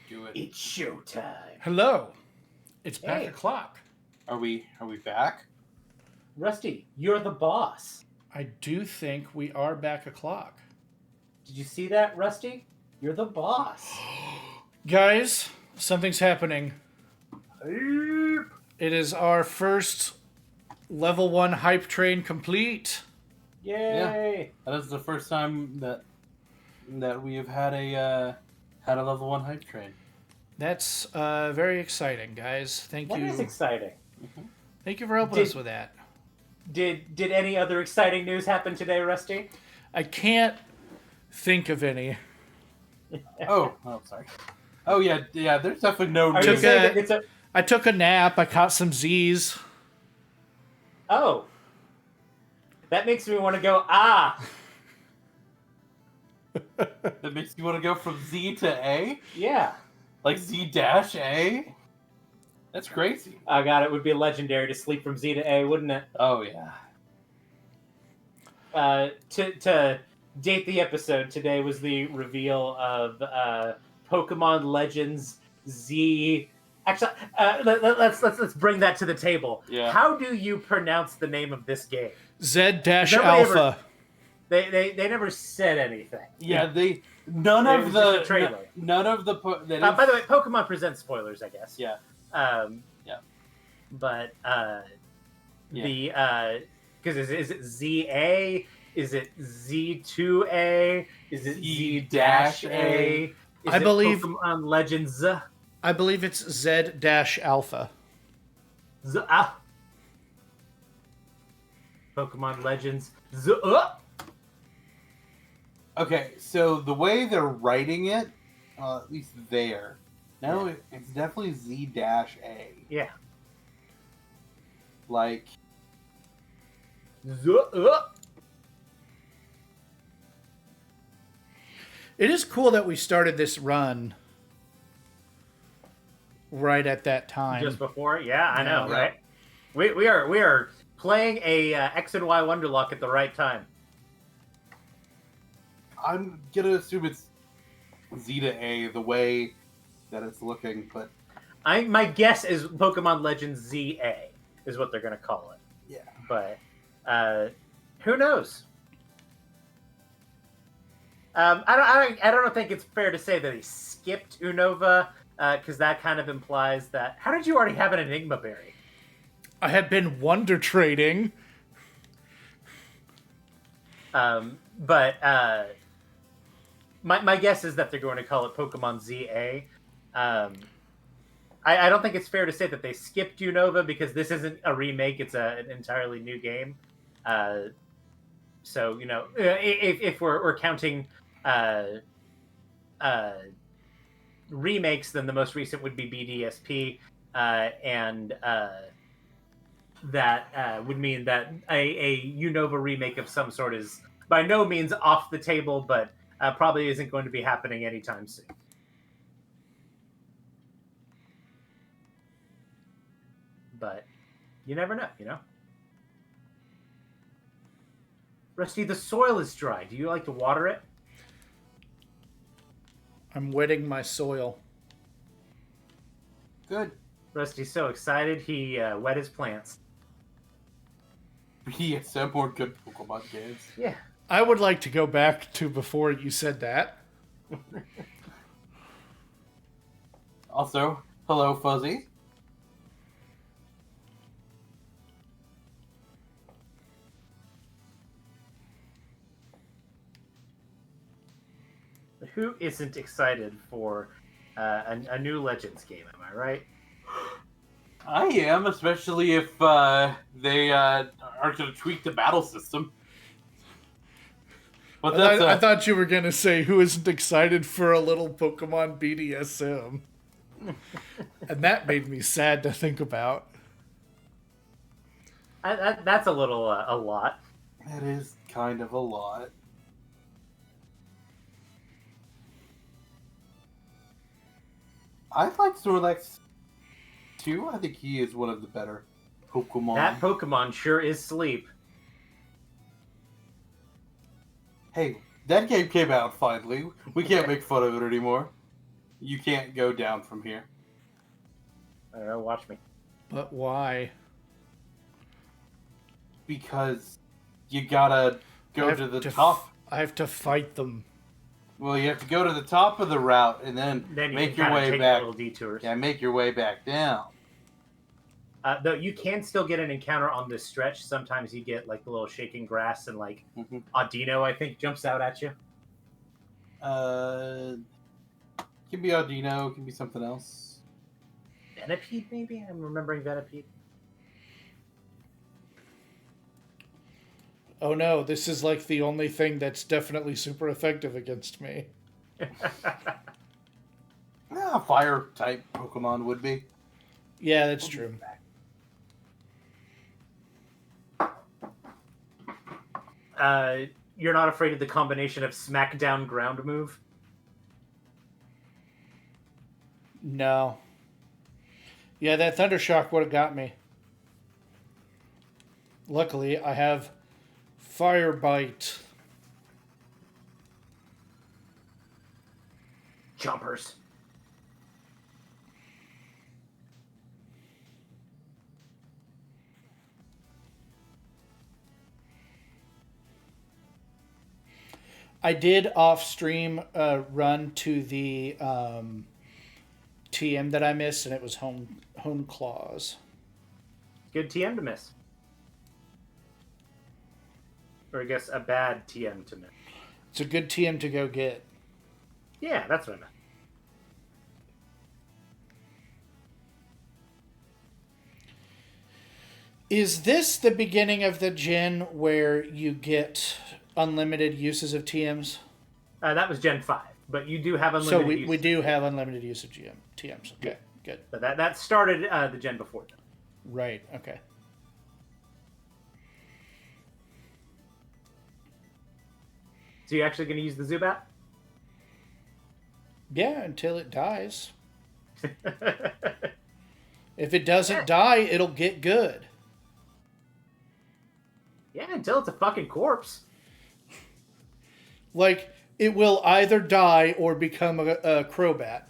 Do it. It's showtime. Hello. It's back Hey. o'clock. Are we back? Rusty, you're the boss. I do think we are back o'clock. Did you see that, Rusty? You're the boss. Guys, something's happening. It is our first level 1 hype train complete. Yay! That is the first time that we have had a level 1 hype train. That's very exciting, guys. Thank you. That is exciting. Thank you for helping us with that. Did any other exciting news happen today, Rusty? I can't think of any. Oh, sorry. Oh yeah. There's definitely no Are you news. saying that it's a... I took a nap. I caught some Z's. Oh. That makes me want to go, That makes you want to go from Z to A? Yeah. Like Z-A? That's crazy. Oh, God, it would be legendary to sleep from Z to A, wouldn't it? Oh, yeah. To date the episode, today was the reveal of Pokemon Legends Z. Actually, let's bring that to the table. Yeah. How do you pronounce the name of this game? Z-Alpha. They never said anything. Yeah, None of the trailer. None of the By the way, Pokemon presents spoilers, I guess. Yeah. Yeah. But the because is it Z-A? Is it Z2A? Is it Z-A? Is I it believe- Pokemon Legends Z? I believe it's Z-Alpha. Pokemon Legends Z. Okay, so the way they're writing it, at least there, no, it's definitely Z-A. Yeah. Like, Z. It is cool that we started this run right at that time. Just before? Yeah, I know, Yeah. right? We are playing a X and Y Wonderlocke at the right time. I'm gonna assume it's Z-A the way that it's looking, but My guess is Pokemon Legends Z-A is what they're going to call it. yeah. But who knows? I don't think it's fair to say that he skipped Unova, because that kind of implies that. How did you already have an Enigma Berry? I had been wonder trading. But my guess is that they're going to call it Pokemon Z-A. I don't think it's fair to say that they skipped Unova because this isn't a remake; it's an entirely new game. So if we're counting remakes, then the most recent would be BDSP, and that would mean that a Unova remake of some sort is by no means off the table, but probably isn't going to be happening anytime soon. But you never know, Rusty, the soil is dry. Do you like to water it? I'm wetting my soil. Good. Rusty's so excited he wet his plants. BDSM or good Pokemon games. Yeah. I would like to go back to before you said that. Also, hello, Fuzzy. Who isn't excited for a new Legends game? Am I right? I am, especially if they are going to tweak the battle system. But that's I thought you were going to say who isn't excited for a little Pokemon BDSM. And that made me sad to think about. That's a little a lot. that is kind of a lot. I like Snorlax too. I think he is one of the better Pokemon. That Pokemon sure is sleep. Hey, that game came out finally. We can't make fun of it anymore. You can't go down from here. I don't know, watch me. But why? Because you gotta go to the top. I have to fight them. Well, you have to go to the top of the route and then Then you make can your kinda way take back. little detours. Yeah, make your way back down. Though you can still get an encounter on this stretch. Sometimes you get like the little shaking grass and like Mhm. Audino, I think, jumps out at you. Can be Audino, can be something else. Venipede, maybe? I'm remembering Venipede. Oh no, this is like the only thing that's definitely super effective against me. Fire type Pokemon would be. Yeah, that's true. You're not afraid of the combination of Smackdown ground move? No. Yeah, that Thundershock would have got me. Luckily, I have Fire Bite. Jumpers. I did off stream run to the TM that I missed, and it was Hone Claws. Good TM to miss. Or I guess a bad TM to miss. It's a good TM to go get. Yeah, that's what I meant. Is this the beginning of the gen where you get unlimited uses of TMs? That was Gen 5, but you do have So unlimited we do have unlimited use of TMs. Okay, Yeah. good. But that started the gen before them. Right, okay. So you're actually going to use the Zubat? Yeah, until it dies. If it doesn't die, it'll get good. Yeah, until it's a fucking corpse. Like, it will either die or become a Crobat.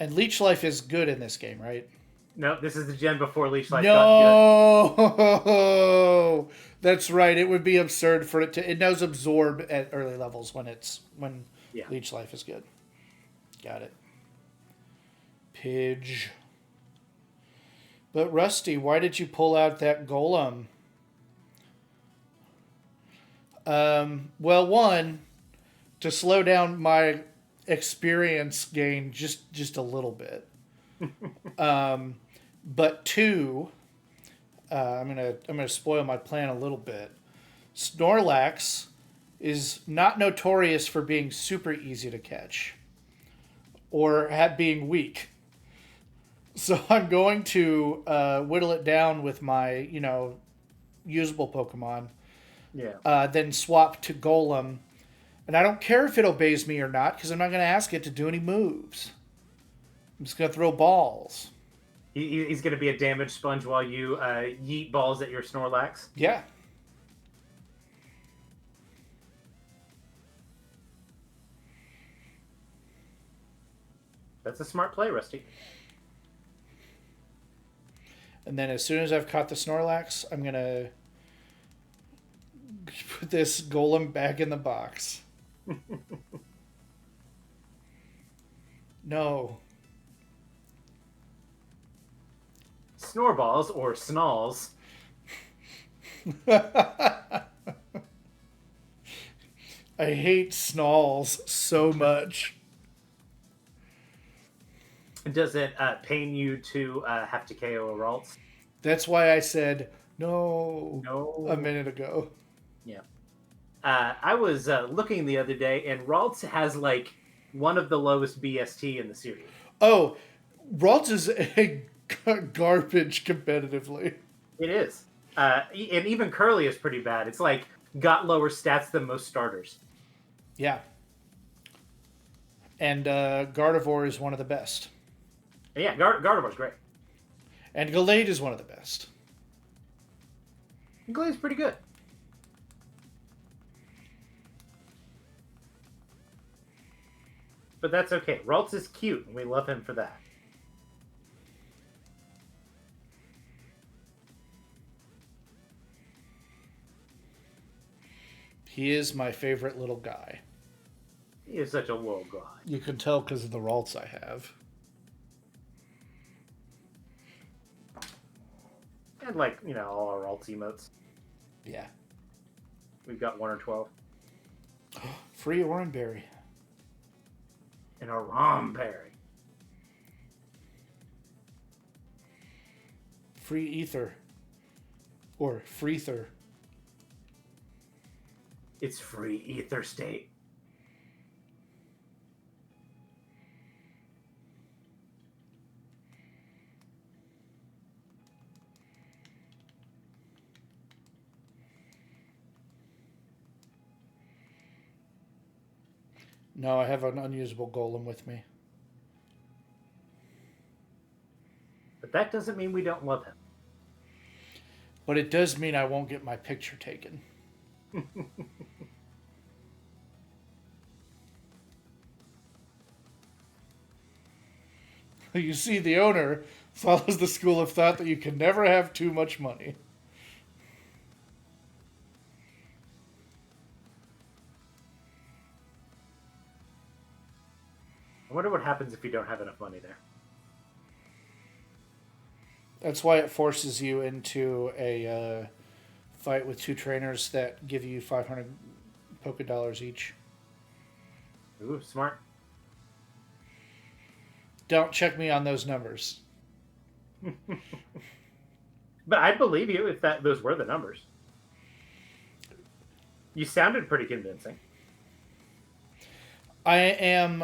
And Leech Life is good in this game, right? No, this is the gen before Leech Life got No, that's right. It would be absurd for it to. It knows absorb at early levels when Yeah. Leech Life is good. Got it. Pidge. But Rusty, why did you pull out that golem? Well, one, to slow down my experience gain just a little bit. But two, I'm gonna spoil my plan a little bit. Snorlax is not notorious for being super easy to catch or being weak. So I'm going to whittle it down with my, usable Pokemon. Yeah. Then swap to Golem. And I don't care if it obeys me or not, because I'm not going to ask it to do any moves. I'm just going to throw balls. He's going to be a damage sponge while you yeet balls at your Snorlax. Yeah. That's a smart play, Rusty. And then as soon as I've caught the Snorlax, I'm going to put this Golem back in the box. No. Snorballs or Snalls. I hate Snalls so much. Does it pain you to have to KO a Ralts? That's why I said no a No. minute ago. Yeah. I was looking the other day, and Ralts has like one of the lowest BST in the series. Oh, Ralts is a garbage competitively. It is. And even Curly is pretty bad. It's like got lower stats than most starters. Yeah. And Gardevoir is one of the best. And yeah, Gardevoir's great. And Gallade is one of the best. Glade's pretty good. But that's okay. Ralts is cute, and we love him for that. He is my favorite little guy. He is such a little god. You can tell because of the Ralts I have. And like, all our Ralts emotes. Yeah. We've got 1 or 12. Free Oranberry. And a Romberry. Free Ether. Or Freether. It's free Ether State. No, I have an unusable Golem with me. But that doesn't mean we don't love him. But it does mean I won't get my picture taken. You see, the owner follows the school of thought that you can never have too much money. I wonder what happens if you don't have enough money there. That's why it forces you into a fight with two trainers that give you 500 Poké Dollars each. Ooh, smart. Don't check me on those numbers. But I'd believe you if those were the numbers. You sounded pretty convincing. I am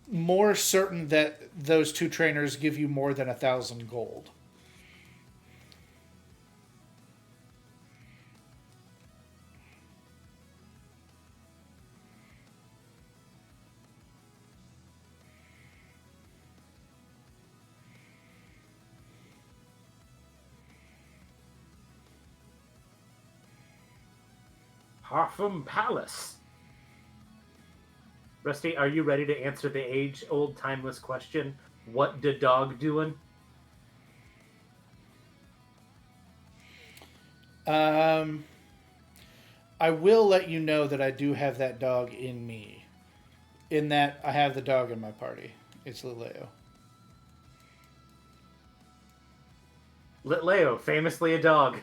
more certain that those two trainers give you more than 1,000 gold. Parfum Palace. Rusty, are you ready to answer the age-old, timeless question? What the dog doing? I will let you know that I do have that dog in me. In that I have the dog in my party. It's Lileo. Litleo, famously a dog.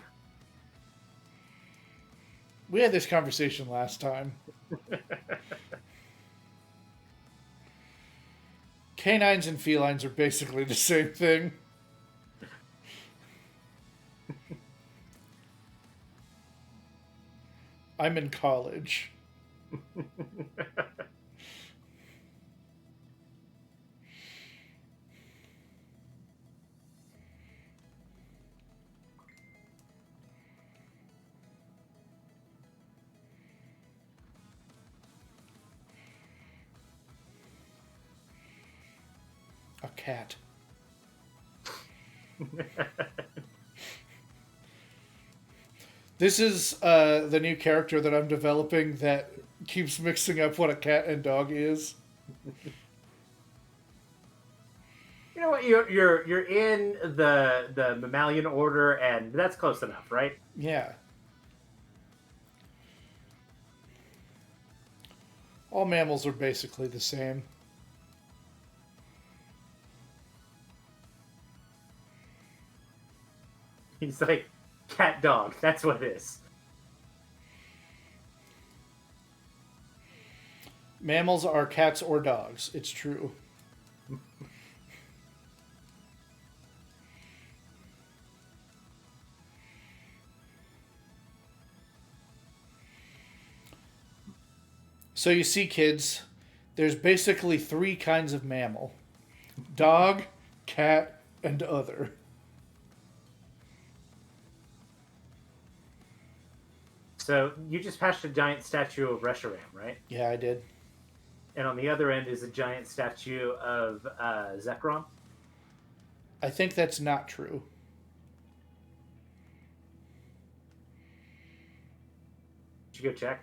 We had this conversation last time. Canines and felines are basically the same thing. I'm in college. A cat. This is the new character that I'm developing that keeps mixing up what a cat and dog is. You know what? You're in the mammalian order, and that's close enough, right? Yeah. All mammals are basically the same. He's like cat dog. That's what it is. Mammals are cats or dogs. It's true. So you see, kids, there's basically 3 kinds of mammal. Dog, cat, and other. So you just passed a giant statue of Reshiram, right? Yeah, I did. And on the other end is a giant statue of Zekrom. I think that's not true. Did you go check?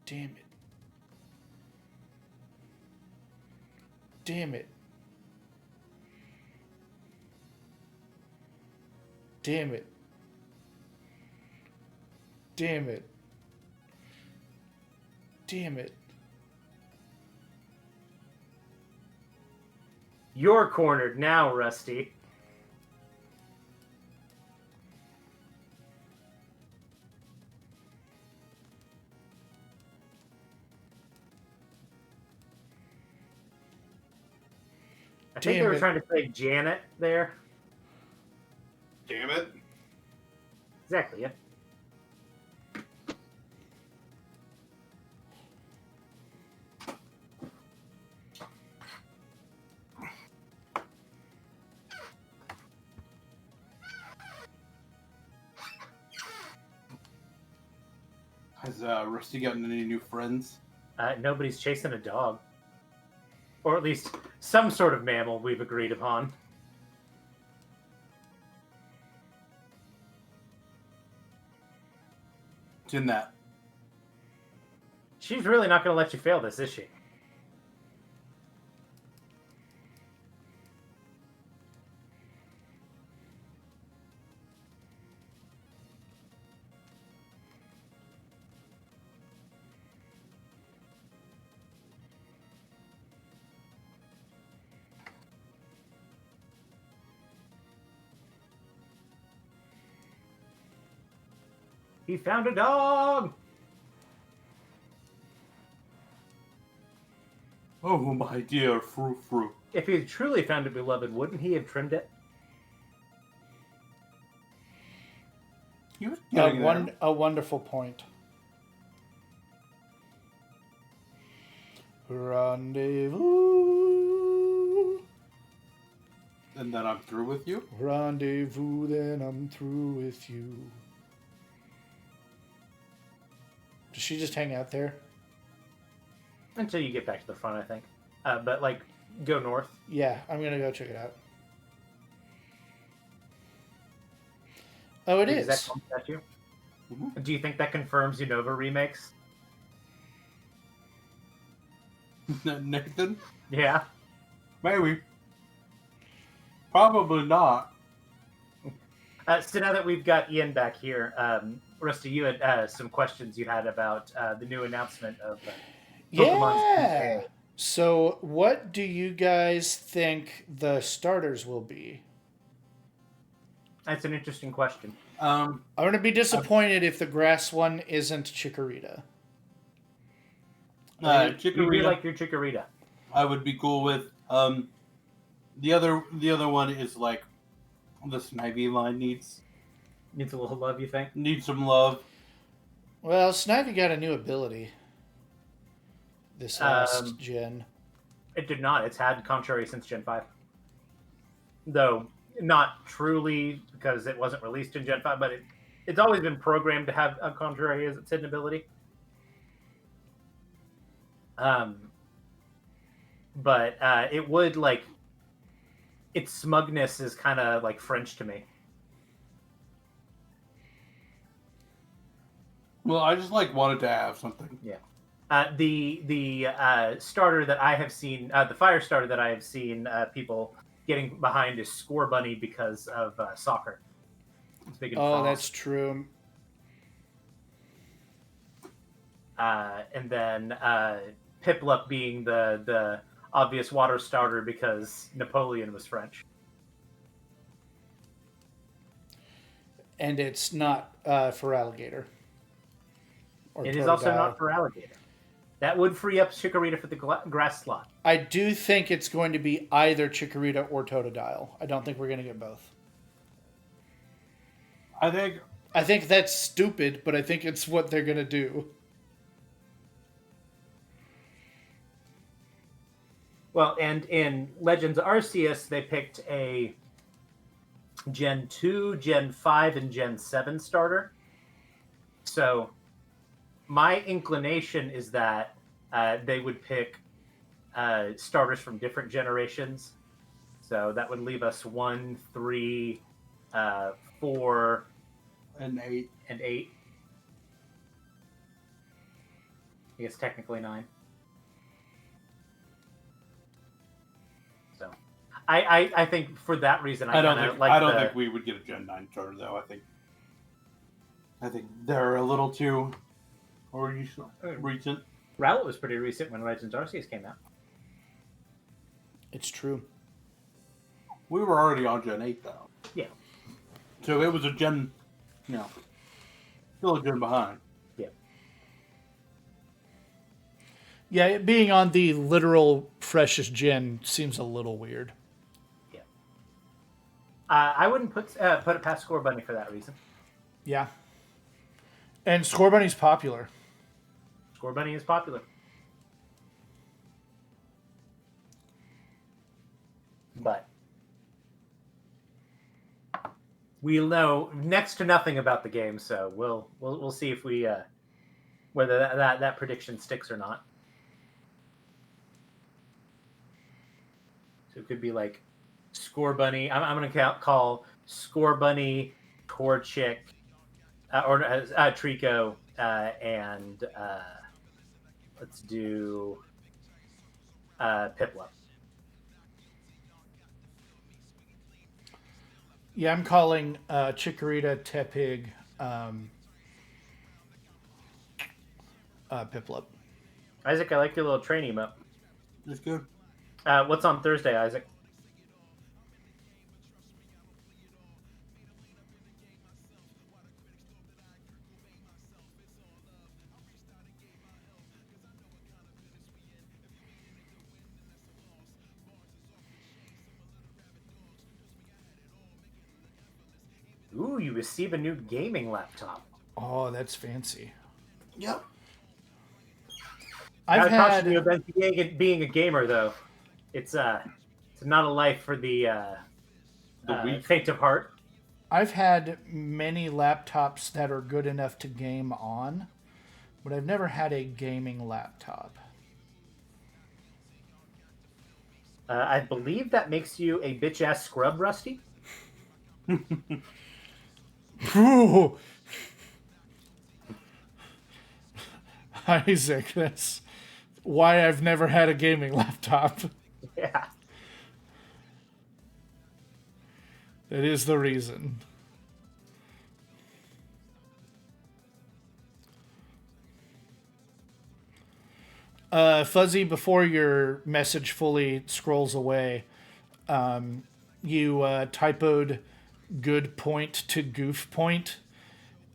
Damn it. Damn it. Damn it. Damn it. Damn it. You're cornered now, Rusty. I think they were trying to say Janet there. Damn it. Exactly, yeah. Has Rusty gotten any new friends? Nobody's chasing a dog. Or at least some sort of mammal we've agreed upon. It's in that. She's really not going to let you fail this, is she? He found a dog! Oh, my dear Frou-Frou. If he had truly found it beloved, wouldn't he have trimmed it? He was getting there. A wonderful point. Rendezvous. And then I'm through with you? Rendezvous, then I'm through with you. Does she just hang out there? Until you get back to the front, I think. But, like, go north. Yeah, I'm going to go check it out. Oh, it is. That at you? Mm-hmm. Do you think that confirms Unova remakes? Nathan? Yeah. Maybe. Probably not. So now that we've got Ian back here, Rusty, you had some questions you had about the new announcement of Pokemon's Yeah. So, what do you guys think the starters will be? That's an interesting question. I'm going to be disappointed if the grass one isn't Chikorita. Chikorita. You do like your Chikorita. I would be cool with. The other one is like the Snivy line needs a little love, you think? Needs some love. Well, Snivy got a new ability this last gen. It did not. It's had Contrary since Gen 5. Though, not truly, because it wasn't released in Gen 5, but it's always been programmed to have a Contrary as its hidden ability. But it would, like, its smugness is kind of like French to me. Well, I just wanted to have something. Yeah. The starter that I have seen, the fire starter that I have seen people getting behind is Score Bunny because of soccer. It's big in France. That's true. And then Piplup being the obvious water starter because Napoleon was French. And it's not for Alligator. It is also not for Alligator. That would free up Chikorita for the grass slot. I do think it's going to be either Chikorita or Totodile. I don't think we're going to get both. I think that's stupid, but I think it's what they're going to do. Well, and in Legends Arceus, they picked a Gen 2, Gen 5, and Gen 7 starter. So my inclination is that they would pick starters from different generations. So that would leave us 1, 3, 4, and 8. And 8. I guess technically 9. So I think for that reason I don't think we would get a Gen 9 starter though. I think they're a little too recent. Rowlet was pretty recent when Legends Arceus came out. It's true. We were already on Gen 8 though. Yeah. So it was a Gen, still a Gen behind. Yeah. Yeah, it being on the literal freshest gen seems a little weird. Yeah. I wouldn't put it past Score Bunny for that reason. Yeah. And Score Bunny's popular. Score Bunny is popular. But we'll know next to nothing about the game, so we'll see if we whether that prediction sticks or not. So it could be like Score Bunny. I'm going to call Score Bunny, Torchic, or Trico, and let's do Piplup. Yeah, I'm calling Chikorita, Tepig, Piplup. Isaac, I like your little train emote. That's good. What's on Thursday, Isaac? Ooh, you receive a new gaming laptop. Oh, that's fancy. Yep. I've Gotta caution you had about being a gamer, though. It's not a life for the weak. faint of heart. I've had many laptops that are good enough to game on, but I've never had a gaming laptop. I believe that makes you a bitch ass scrub, Rusty. Ooh. Isaac, that's why I've never had a gaming laptop. Yeah. That is the reason. Fuzzy, before your message fully scrolls away, you typoed good point to goof point,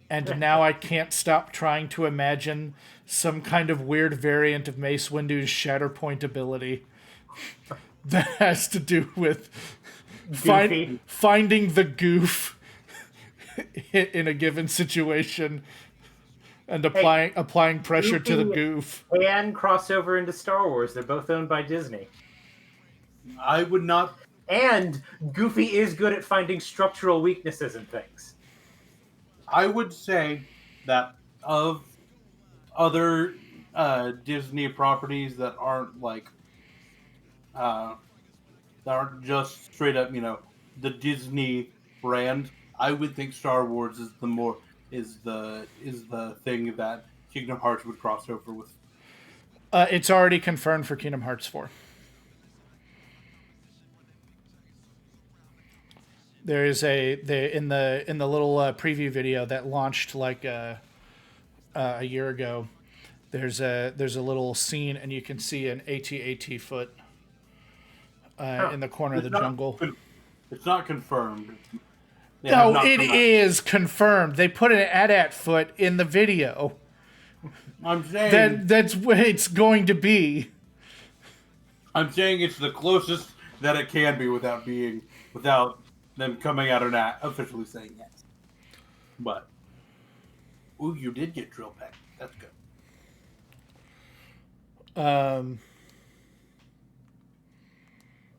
and now I can't stop trying to imagine some kind of weird variant of Mace Windu's Shatterpoint ability that has to do with Goofy. finding the goof in a given situation and applying pressure to the Goofy goof. And crossover into Star Wars. They're both owned by Disney. I would not. And Goofy is good at finding structural weaknesses in things. I would say that of other Disney properties that aren't like that aren't just straight up, the Disney brand, I would think Star Wars is the thing that Kingdom Hearts would cross over with. It's already confirmed for Kingdom Hearts 4. There is in the little preview video that launched like a year ago. There's a little scene and you can see an AT-AT foot in the corner of the jungle. It's not confirmed. No, it is confirmed. They put an AT-AT foot in the video. I'm saying That's what it's going to be. I'm saying it's the closest that it can be without them coming out and officially saying yes. But ooh, you did get drill peck. That's good.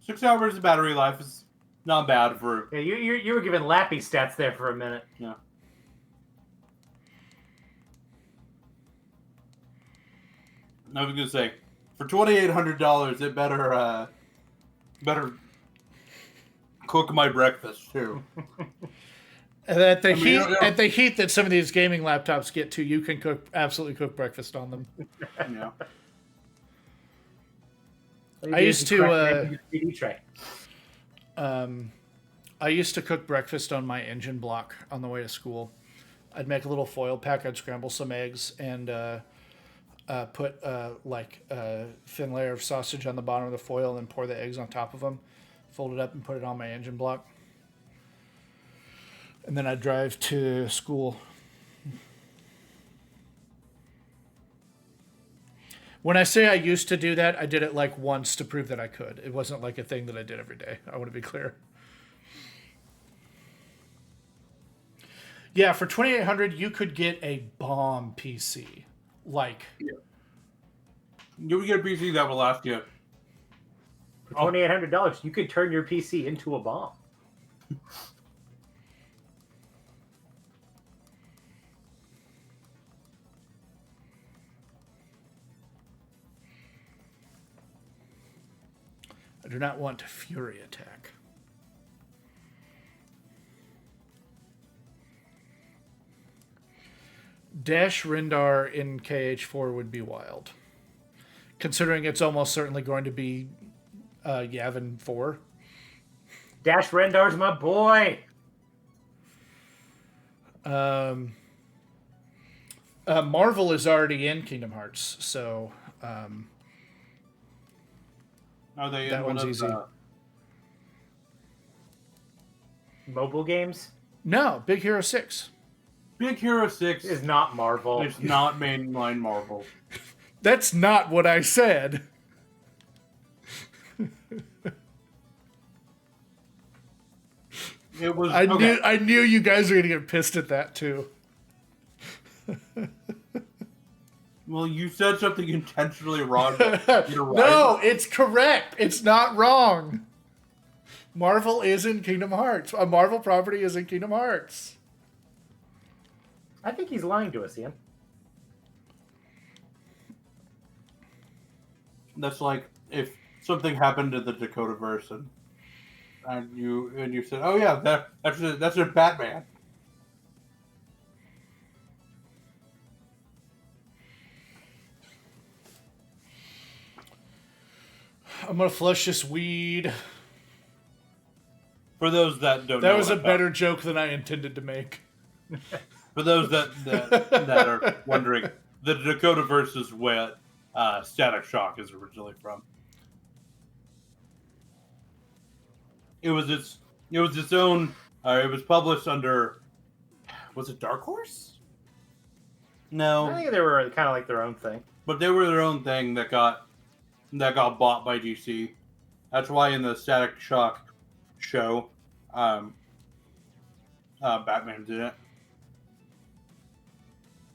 6 hours of battery life is not bad for. Yeah, you were giving Lappy stats there for a minute. Yeah. I was gonna say, for $2,800, it better cook my breakfast too. And at the heat that some of these gaming laptops get to, you can absolutely cook breakfast on them. Yeah. I used to tray. I used to cook breakfast on my engine block on the way to school. I'd make a little foil pack. I'd scramble some eggs and put like a thin layer of sausage on the bottom of the foil, and then pour the eggs on top of them. Fold it up and put it on my engine block. And then I'd drive to school. When I say I used to do that, I did it like once to prove that I could. It wasn't like a thing that I did every day. I want to be clear. Yeah, for $2,800, you could get a bomb PC. Like, You would get a PC that will last you. For $2,800, you could turn your PC into a bomb. I do not want Fury Attack. Dash Rindar in KH4 would be wild. Considering it's almost certainly going to be Yavin 4. Dash Rendar's my boy. Marvel is already in Kingdom Hearts, so Are they that in one one's of easy. Mobile games No, Big Hero 6. Big Hero 6 is not Marvel. It's not mainline Marvel. That's not what I said. It was. I knew you guys were gonna get pissed at that too. Well, you said something intentionally wrong. But you're right. No, it's correct. It's not wrong. Marvel is in Kingdom Hearts. A Marvel property is in Kingdom Hearts. I think he's lying to us, Ian. That's like if something happened to the Dakotaverse and you said, "Oh yeah, that's a Batman." I'm gonna flush this weed. For those that don't know, That was a better joke than I intended to make. For those that are wondering, the Dakotaverse is where Static Shock is originally from. It was its own. It was published under. Was it Dark Horse? No, I think they were kind of like their own thing. but they were their own thing that got bought by DC. That's why in the Static Shock show, Batman's in it.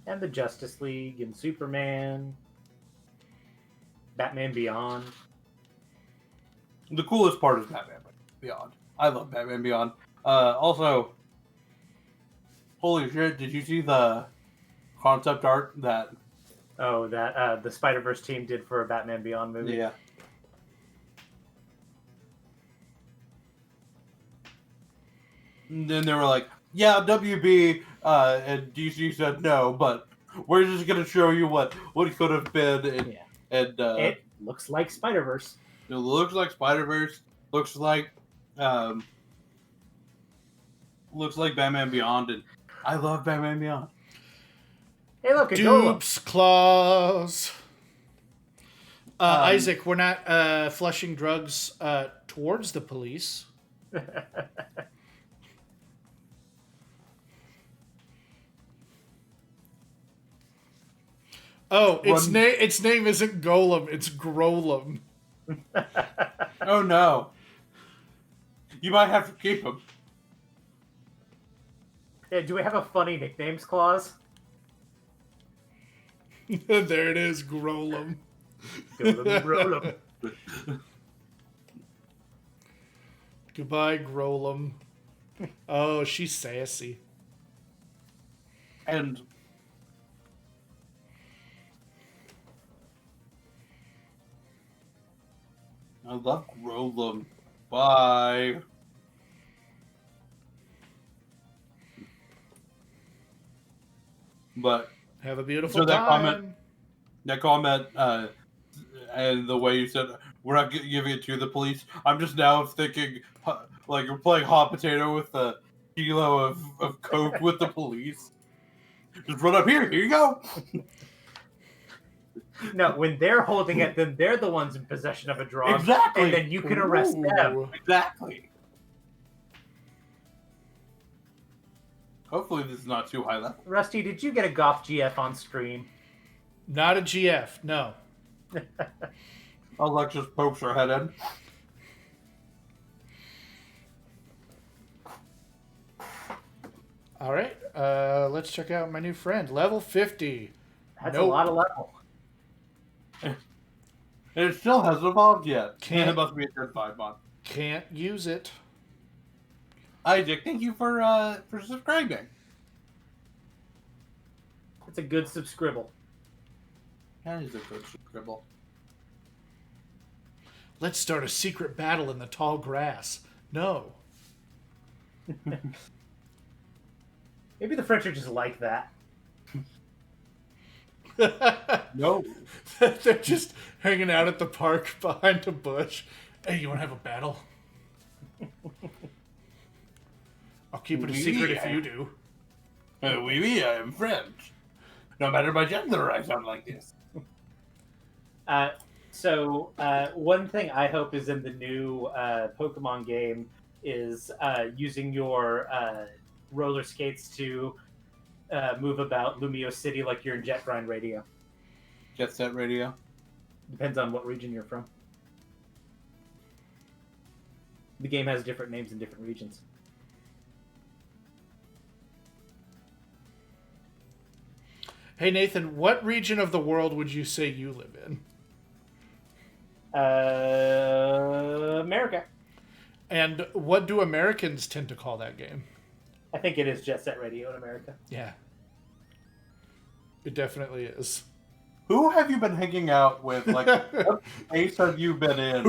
And the Justice League and Superman. Batman Beyond. The coolest part is Batman Beyond. I love Batman Beyond. Also, holy shit! Did you see the concept art that? Oh, that the Spider-Verse team did for a Batman Beyond movie. Yeah. And then they were like, "Yeah, WB," and DC said no, but we're just gonna show you what could have been. And, Yeah. and It looks like Spider-Verse. it looks like Spider-Verse. Looks like Batman Beyond, and I love Batman Beyond. Hey, look, a Golem. Dupes claws. Isaac, we're not flushing drugs towards the police. Oh, its name isn't Golem, it's Grolem. Oh no! You might have to keep him. Yeah, do we have a funny nicknames clause? There it is, Grolem. Golem. Goodbye, Grolem. Oh, she's sassy. And I love Grolem. Bye. But Have a beautiful So that time. comment, and the way you said we're not giving it to the police, I'm just now thinking like you're playing hot potato with a kilo of coke with the police. Just run up here. Here you go. No, when they're holding it, then they're the ones in possession of a drug. Exactly. And then you can arrest them. Ooh. Exactly. Hopefully this is not too high level. Rusty, did you get a Goth GF on stream? Not a GF, no. Alexis pokes her head in. All right, let's check out my new friend. Level 50. That's Nope. a lot of level. And it still hasn't evolved yet. Can't- It must be a good 5-month. Can't use it. Isaac, thank you for subscribing. It's a good subscribble. That is a good scribble. Let's start a secret battle in the tall grass. No. Maybe the French are just like that. No. They're just hanging out at the park behind a bush. Hey, you want to have a battle? I'll keep it a secret if you do. Oui, oui, I am French. No matter my gender, I sound like this. So one thing I hope is in the new Pokemon game is using your roller skates to move about Lumio City like you're in Jet Grind Radio. Jet Set Radio. Depends on what region you're from. The game has different names in different regions. Hey, Nathan, what region of the world would you say you live in? America. And what do Americans tend to call that game? I think it is Jet Set Radio in America. Yeah. It definitely is. Who have you been hanging out with? Like, what place have you been in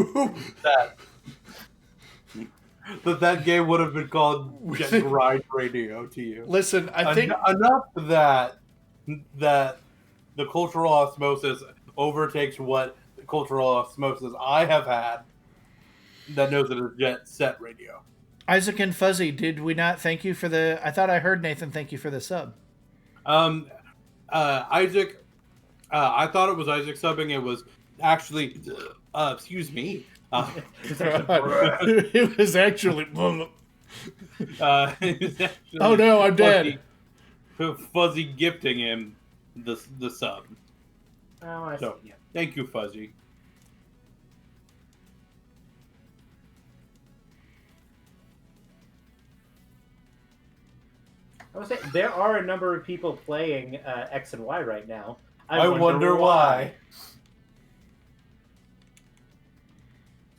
that game would have been called Jet Grind Radio to you? Listen, I think... Enough that the cultural osmosis overtakes what cultural osmosis I have had that knows it is Jet Set Radio. Isaac and Fuzzy, did we not thank you for the... I thought I heard Nathan thank you for the sub. Isaac... I thought it was Isaac subbing. It was actually... excuse me. It was actually... Oh no, I'm dead. Fuzzy gifting him the sub. Oh, I see. So, Yeah. Thank you, Fuzzy. I would say there are a number of people playing X and Y right now. I wonder why.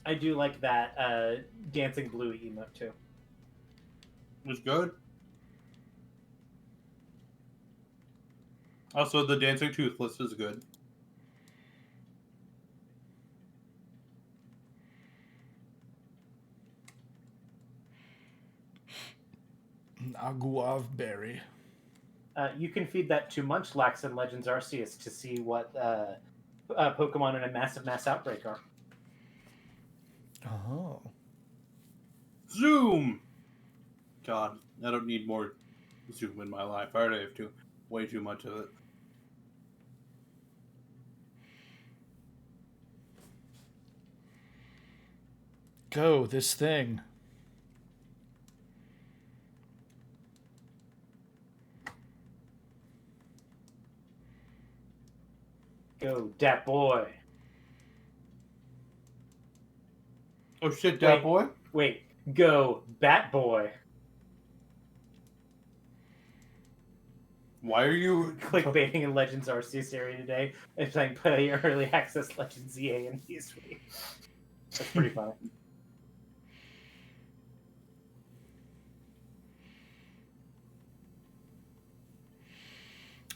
I do like that dancing blue emote too. It was good. Also, the dancing toothless is good. Aguave berry. You can feed that to Munchlax in Legends Arceus to see what Pokemon in a massive mass outbreak are. Oh. Zoom! God, I don't need more Zoom in my life. I already have way too much of it. Go, this thing. Go, dat boy. Oh shit, dat boy? Wait, go, bat boy. Why are you Clickbaiting in Legends Arceus area today and playing early access Legends Z-A in this week. That's pretty funny.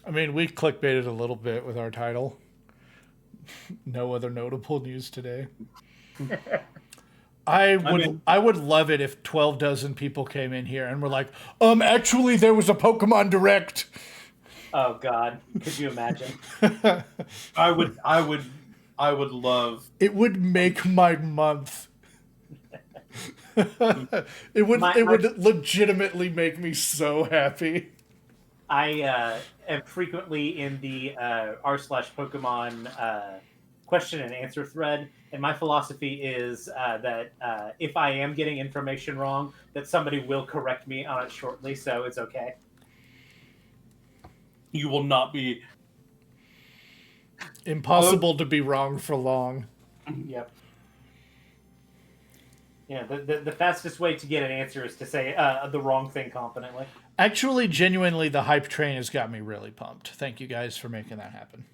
I mean, we clickbaited a little bit with our title. No other notable news today. I would love it if 12 dozen people came in here and were like, actually there was a Pokemon Direct. Oh God, could you imagine? I would love. It would make my month. It would legitimately make me so happy. I am frequently in the r/Pokemon question and answer thread, and my philosophy is that if I am getting information wrong, that somebody will correct me on it shortly, so it's okay. You will not be... Impossible to be wrong for long. Yep. Yeah, the fastest way to get an answer is to say the wrong thing confidently. Actually, genuinely, the hype train has got me really pumped. Thank you guys for making that happen.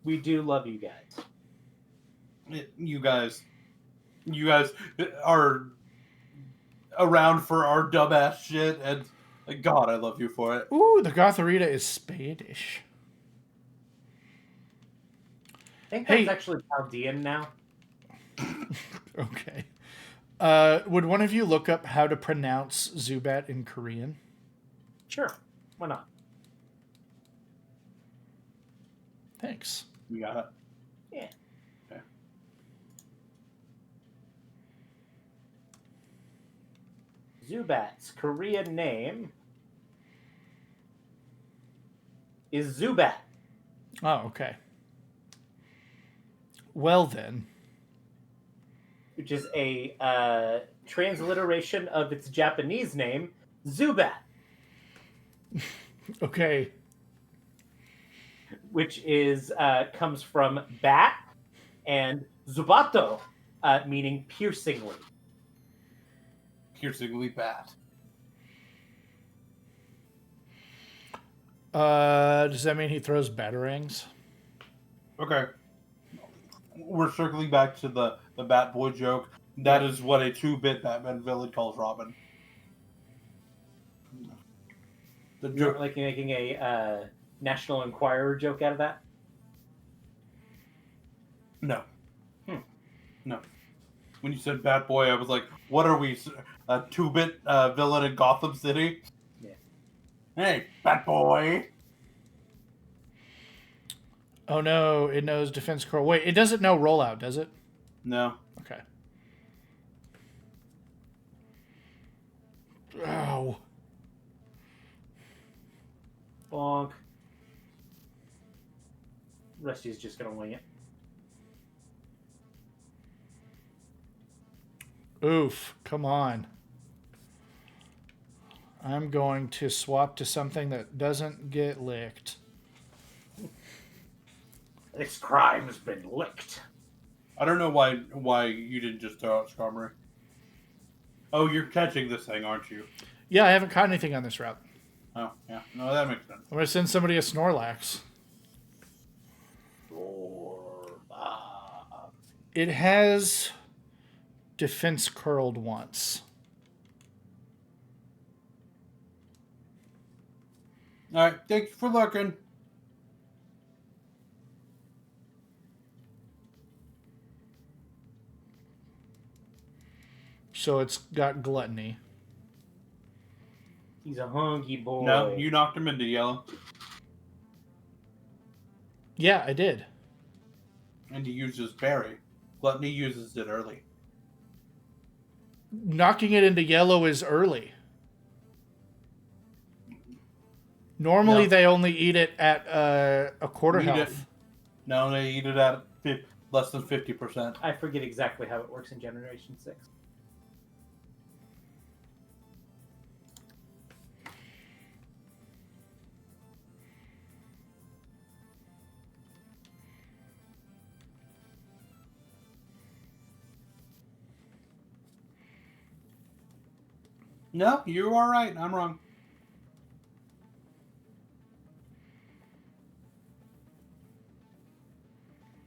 We do love you guys. You guys are around for our dumbass shit, and God, I love you for it. Ooh, the Gothorita is Spanish. I think that's actually Chaldean now. Okay. Would one of you look up how to pronounce Zubat in Korean? Sure. Why not? Thanks. You got it. Yeah. Okay. Zubat's Korean name is Zubat. Oh, okay. Well then. Which is a transliteration of its Japanese name, Zubat, Okay. which is comes from bat and Zubato, meaning piercingly. Piercingly bad. Does that mean he throws batarangs? Okay. We're circling back to the Bat Boy joke. That is what a 2-bit Batman villain calls Robin. The You're joke. like making a National Enquirer joke out of that? No. Hmm. No. When you said Bat Boy, I was like, what are we? A 2-bit villain in Gotham City? Yeah. Hey, Bat Boy! Oh no, it knows defense curl. Wait, it doesn't know rollout, does it? No. Okay. Ow. Bonk. Rusty's just gonna wing it. Oof, come on. I'm going to swap to something that doesn't get licked. This crime's been licked. I don't know why you didn't just throw out Skarmory. Oh, you're catching this thing, aren't you? Yeah, I haven't caught anything on this route. Oh, yeah. No, that makes sense. I'm going to send somebody a Snorlax. It has defense curled once. All right, thank you for looking. So it's got gluttony. He's a hungry boy. No, you knocked him into yellow. Yeah, I did. And he uses berry. Gluttony uses it early. Knocking it into yellow is early. Normally No. they only eat it at a quarter Eat health. it. No, they eat it at less than 50%. I forget exactly how it works in Generation 6. No, you are right. I'm wrong.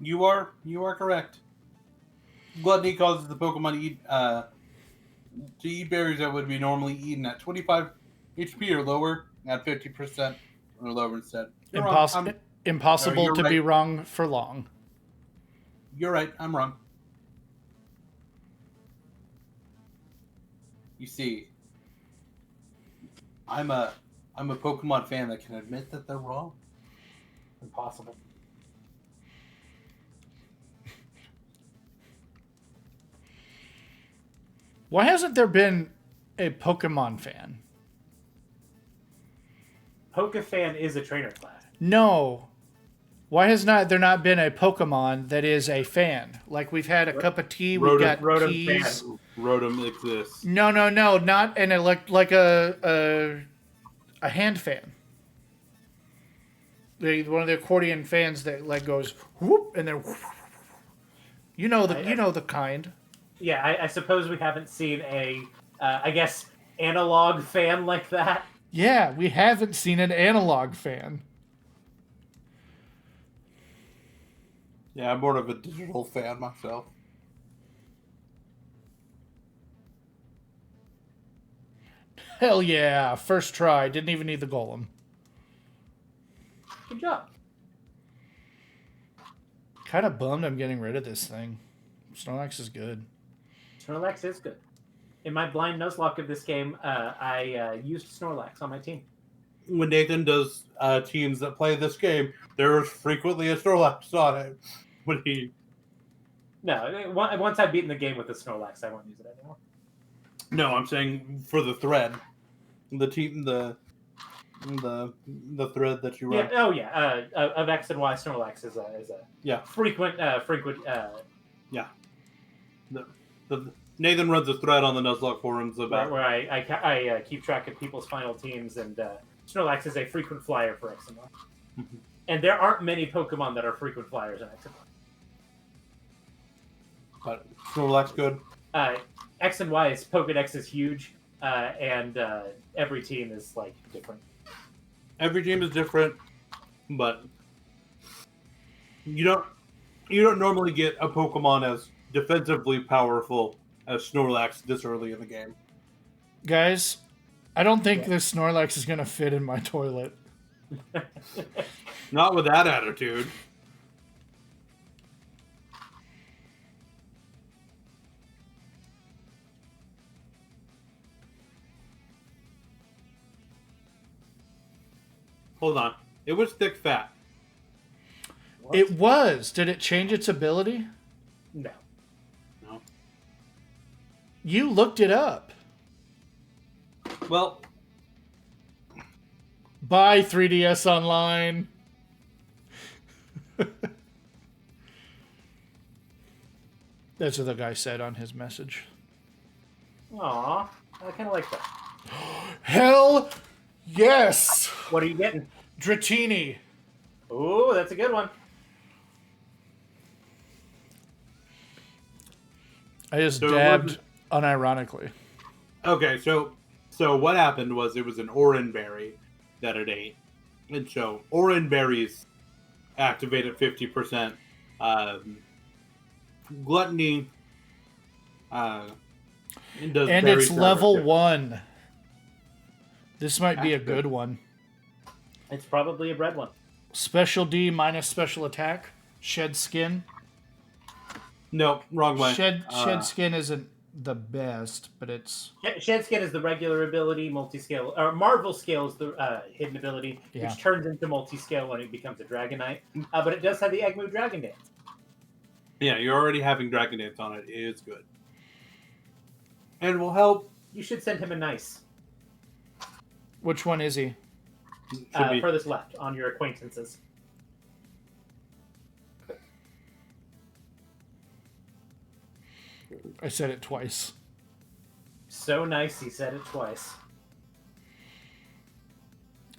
You are correct. Gluttony causes the Pokemon to eat berries that would be normally eaten at 25 HP or lower at 50% or lower instead. You're wrong. Impossible you're to right. be wrong for long. You're right. I'm wrong. You see, I'm a Pokemon fan that can admit that they're wrong. Impossible. Why hasn't there been a Pokemon fan? Pokefan is a trainer class. No. Why has there not been a Pokemon that is a fan? Like we've had a cup of tea, we've got Rotom keys. fan. Rotom exists. No, not an like a hand fan. One of the accordion fans that like goes whoop and then whoop. You know the kind. Yeah, I suppose we haven't seen a, I guess, analog fan like that. Yeah, we haven't seen an analog fan. Yeah, I'm more of a digital fan myself. Hell yeah, first try. Didn't even need the golem. Good job. Kind of bummed I'm getting rid of this thing. Snorlax is good. Snorlax is good. In my blind Nuzlocke of this game, I used Snorlax on my team. when Nathan does teams that play this game, there is frequently a Snorlax on it. When he No, once I've beaten the game with the Snorlax, I won't use it anymore. no, I'm saying for the thread, the team the thread that you run. Yeah. Oh yeah. Of X and Y, Snorlax is a frequent. Yeah. The Nathan runs a thread on the Nuzlocke forums about where I keep track of people's final teams, and Snorlax is a frequent flyer for X and Y. And there aren't many Pokemon that are frequent flyers in X and Y. But Snorlax good. X and Y is Pokedex is huge, and every team is like different. Every team is different, but you don't normally get a Pokemon as defensively powerful as Snorlax this early in the game. Guys, I don't think this Snorlax is going to fit in my toilet. Not with that attitude. Hold on. It was thick fat. What? It was. Did it change its ability? No. No. You looked it up. Well, Buy 3DS Online. That's what the guy said on his message. Aw, I kind of like that. Hell yes! What are you getting? Dratini. Ooh, that's a good one. I just dabbed unironically. okay, so what happened was it was an Oran berry that it ate. And so Oran berries activate at 50%. Gluttony does And berry it's sour level too. 1. This might be a That's good good. one. It's probably a red one. Special D minus special attack. Shed skin. No, wrong way. Shed skin isn't the best, but it's... Shed Skin is the regular ability, multi-scale, or Marvel Scale is the hidden ability, Yeah. which turns into multi-scale when it becomes a Dragonite. But it does have the Egg Move Dragon Dance. Yeah, you're already having Dragon Dance on it. It is good. And will help. You should send him a nice. Which one is he? Should be. Furthest left on your acquaintances. I said it twice. So nice, he said it twice.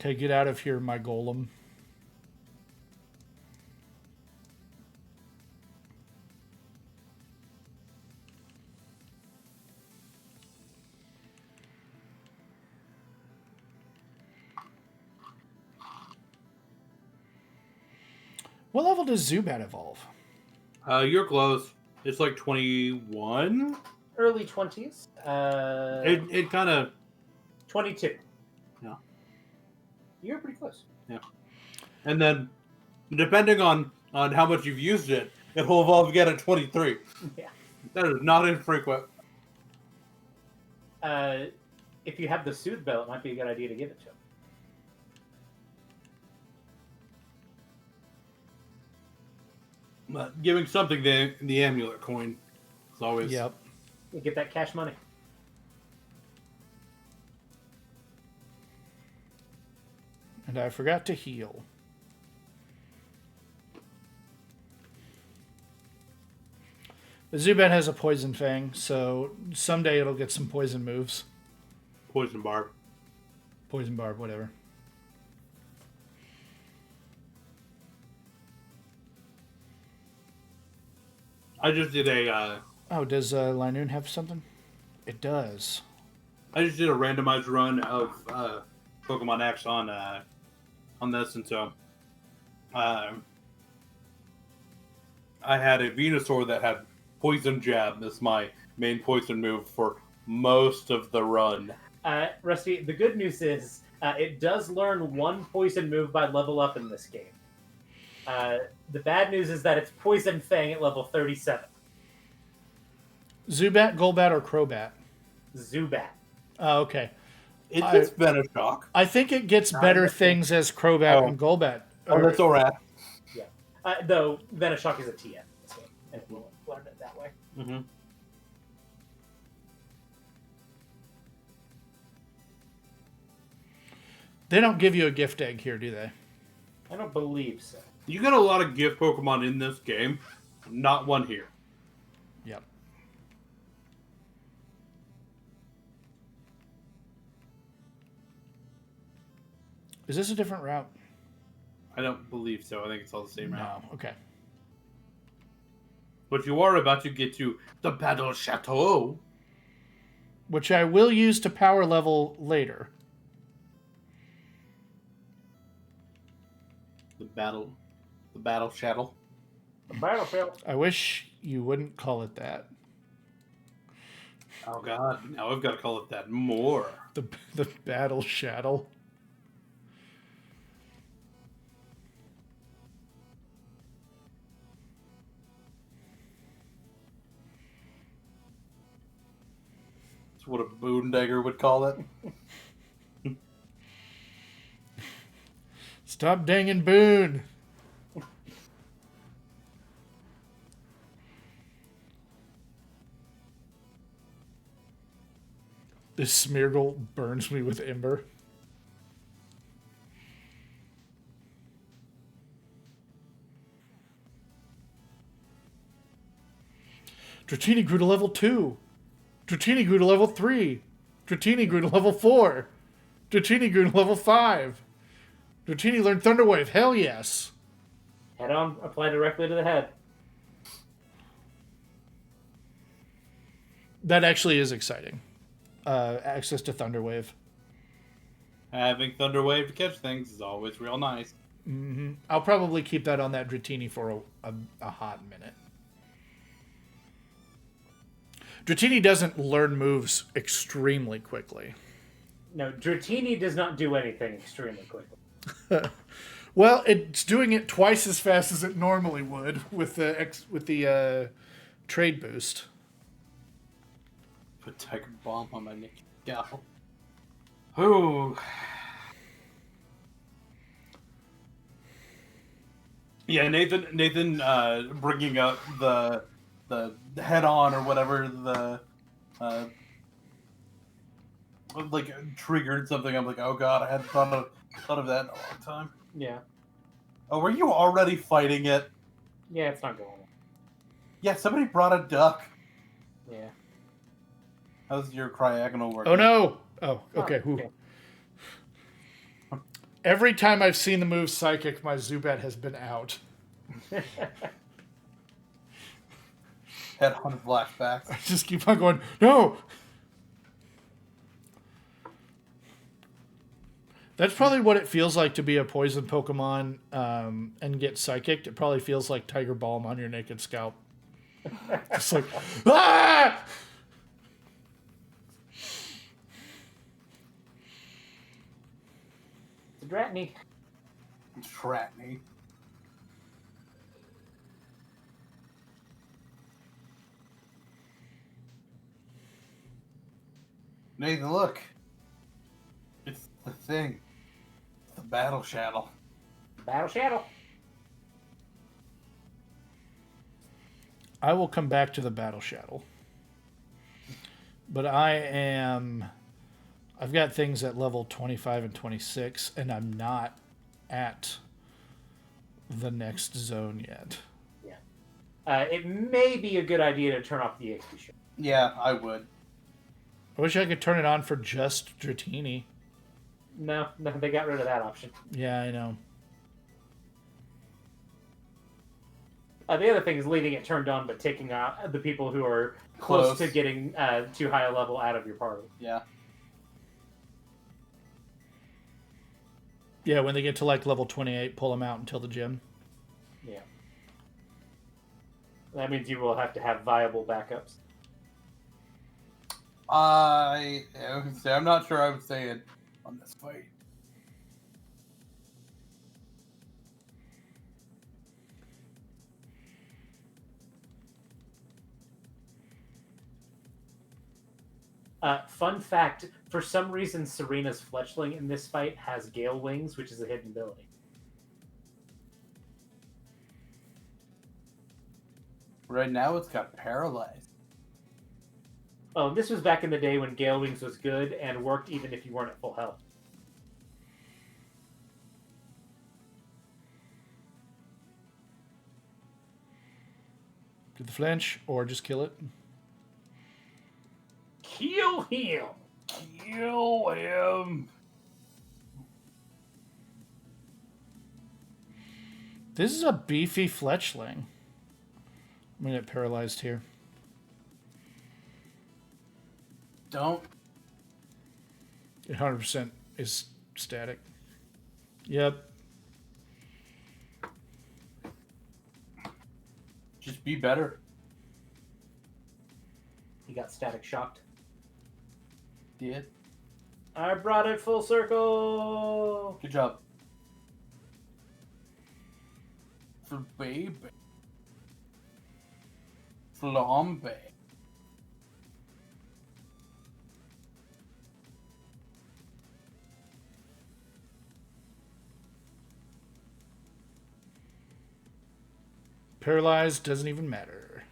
Okay, get out of here, my golem. What level does Zubat evolve? You're close. It's like 21. Early 20s. It kind of 22. Yeah. You're pretty close. yeah. And then depending on how much you've used it, it'll evolve again at 23. Yeah. That is not infrequent. If you have the Soothe Bell, it might be a good idea to give it to him. But giving something the amulet coin is always. Yep. You get that cash money. And I forgot to heal. The Zubat has a Poison Fang, so someday it'll get some poison moves. Poison barb. Poison Barb, whatever. I just did a. Oh, does Linoon have something? It does. I just did a randomized run of Pokemon X on this, and so I had a Venusaur that had Poison Jab as my main poison move for most of the run. Rusty, the good news is it does learn one poison move by level up in this game. The bad news is that it's Poison Fang at level 37. Zubat, Golbat, or Crobat? Zubat. Oh, okay. It gets Venoshock. I think it gets better things as Crobat and Golbat. Oh, that's all right. Yeah. Though Venoshock is a TF in this game, and we'll learn it that way. Mm-hmm. They don't give you a gift egg here, do they? I don't believe so. You get a lot of gift Pokemon in this game. Not one here. Yep. Is this a different route? I don't believe so. I think it's all the same route. No. Okay. But you are about to get to the Battle Chateau. Which I will use to power level later. The Battle Shuttle. The battlefield. I wish you wouldn't call it that. Oh God! Now I've got to call it that more. The battle shadow. That's what a boondagger would call it. Stop danging Boone. This Smeargle burns me with ember. Dratini grew to level 2. Dratini grew to level 3. Dratini grew to level 4. Dratini grew to level 5. Dratini learned Thunder Wave. Hell yes. Head on, apply directly to the head. That actually is exciting. Access to Thunder Wave. Having Thunder Wave to catch things is always real nice. Mm-hmm. I'll probably keep that on that Dratini for a hot minute. Dratini doesn't learn moves extremely quickly. No, Dratini does not do anything extremely quickly. Well, it's doing it twice as fast as it normally would with the trade boost. Put Tiger Bomb on my Nicky Gal. Ooh. Yeah, Nathan, bringing up the head on or whatever like triggered something. I'm like, oh God, I hadn't thought of that in a long time. Yeah. Oh, were you already fighting it? Yeah, it's not going well. Yeah, somebody brought a duck. Yeah. How's your Cryogonal work? Oh no! Oh, okay. Oh, okay. Every time I've seen the move Psychic, my Zubat has been out. Head on flashbacks. I just keep on going, no! That's probably what it feels like to be a poison Pokemon and get Psychic. It probably feels like Tiger Balm on your naked scalp. Just like, ah! Dratini. Dratini. Nathan, look. It's the thing. It's the Battle Shadow. Battle Shadow. I will come back to the Battle Shadow. But I've got things at level 25 and 26, and I'm not at the next zone yet. Yeah. It may be a good idea to turn off the XP ship. Yeah, I would. I wish I could turn it on for just Dratini. No, they got rid of that option. Yeah, I know. The other thing is leaving it turned on, but taking out the people who are close to getting too high a level out of your party. Yeah. Yeah, when they get to like level 28, pull them out until the gym. Yeah. That means you will have to have viable backups. I'm not sure I would say it on this fight. Fun fact: for some reason, Serena's Fletchling in this fight has Gale Wings, which is a hidden ability. Right now, it's got paralyzed. Oh, this was back in the day when Gale Wings was good and worked even if you weren't at full health. Do the flinch or just kill it? Kill him! Kill him! This is a beefy fletchling. I'm gonna get paralyzed here. Don't. 100% is static. Yep. Just be better. He got static shocked. Did. I brought it full circle! Good job. For baby. Flambe. Paralyzed doesn't even matter.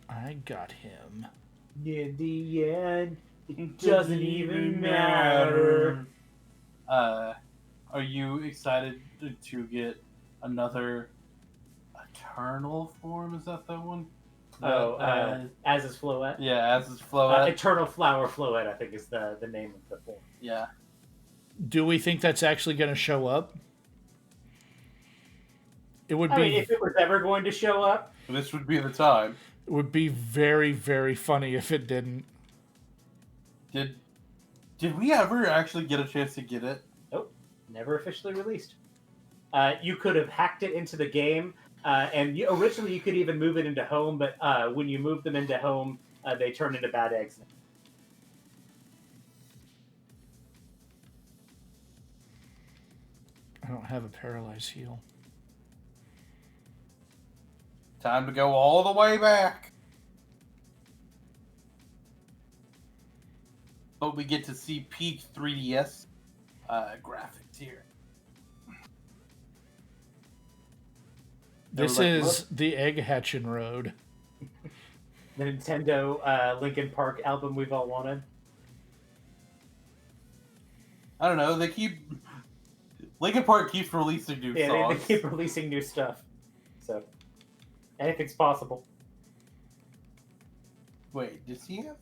I got him. In the end, it doesn't even matter. Are you excited to get another Eternal form? Is that the one? As is Floette? Yeah, as is Floette. Eternal Flower Floette, I think, is the name of the form. Yeah. Do we think that's actually going to show up? It would be. I mean, if it was ever going to show up, This would be the time. It would be very, very funny if it didn't. Did we ever actually get a chance to get it? nope, never officially released. You could have hacked it into the game, and originally you could even move it into home, but when you move them into home, they turn into bad eggs. I don't have a paralyzed heal. Time to go all the way back. But we get to see peak 3DS graphics here. This like, is the egg hatching road. The Nintendo Linkin Park album we've all wanted. I don't know. Linkin Park keeps releasing new Yeah, songs. they keep releasing new stuff. So, anything's possible. Wait, does he have?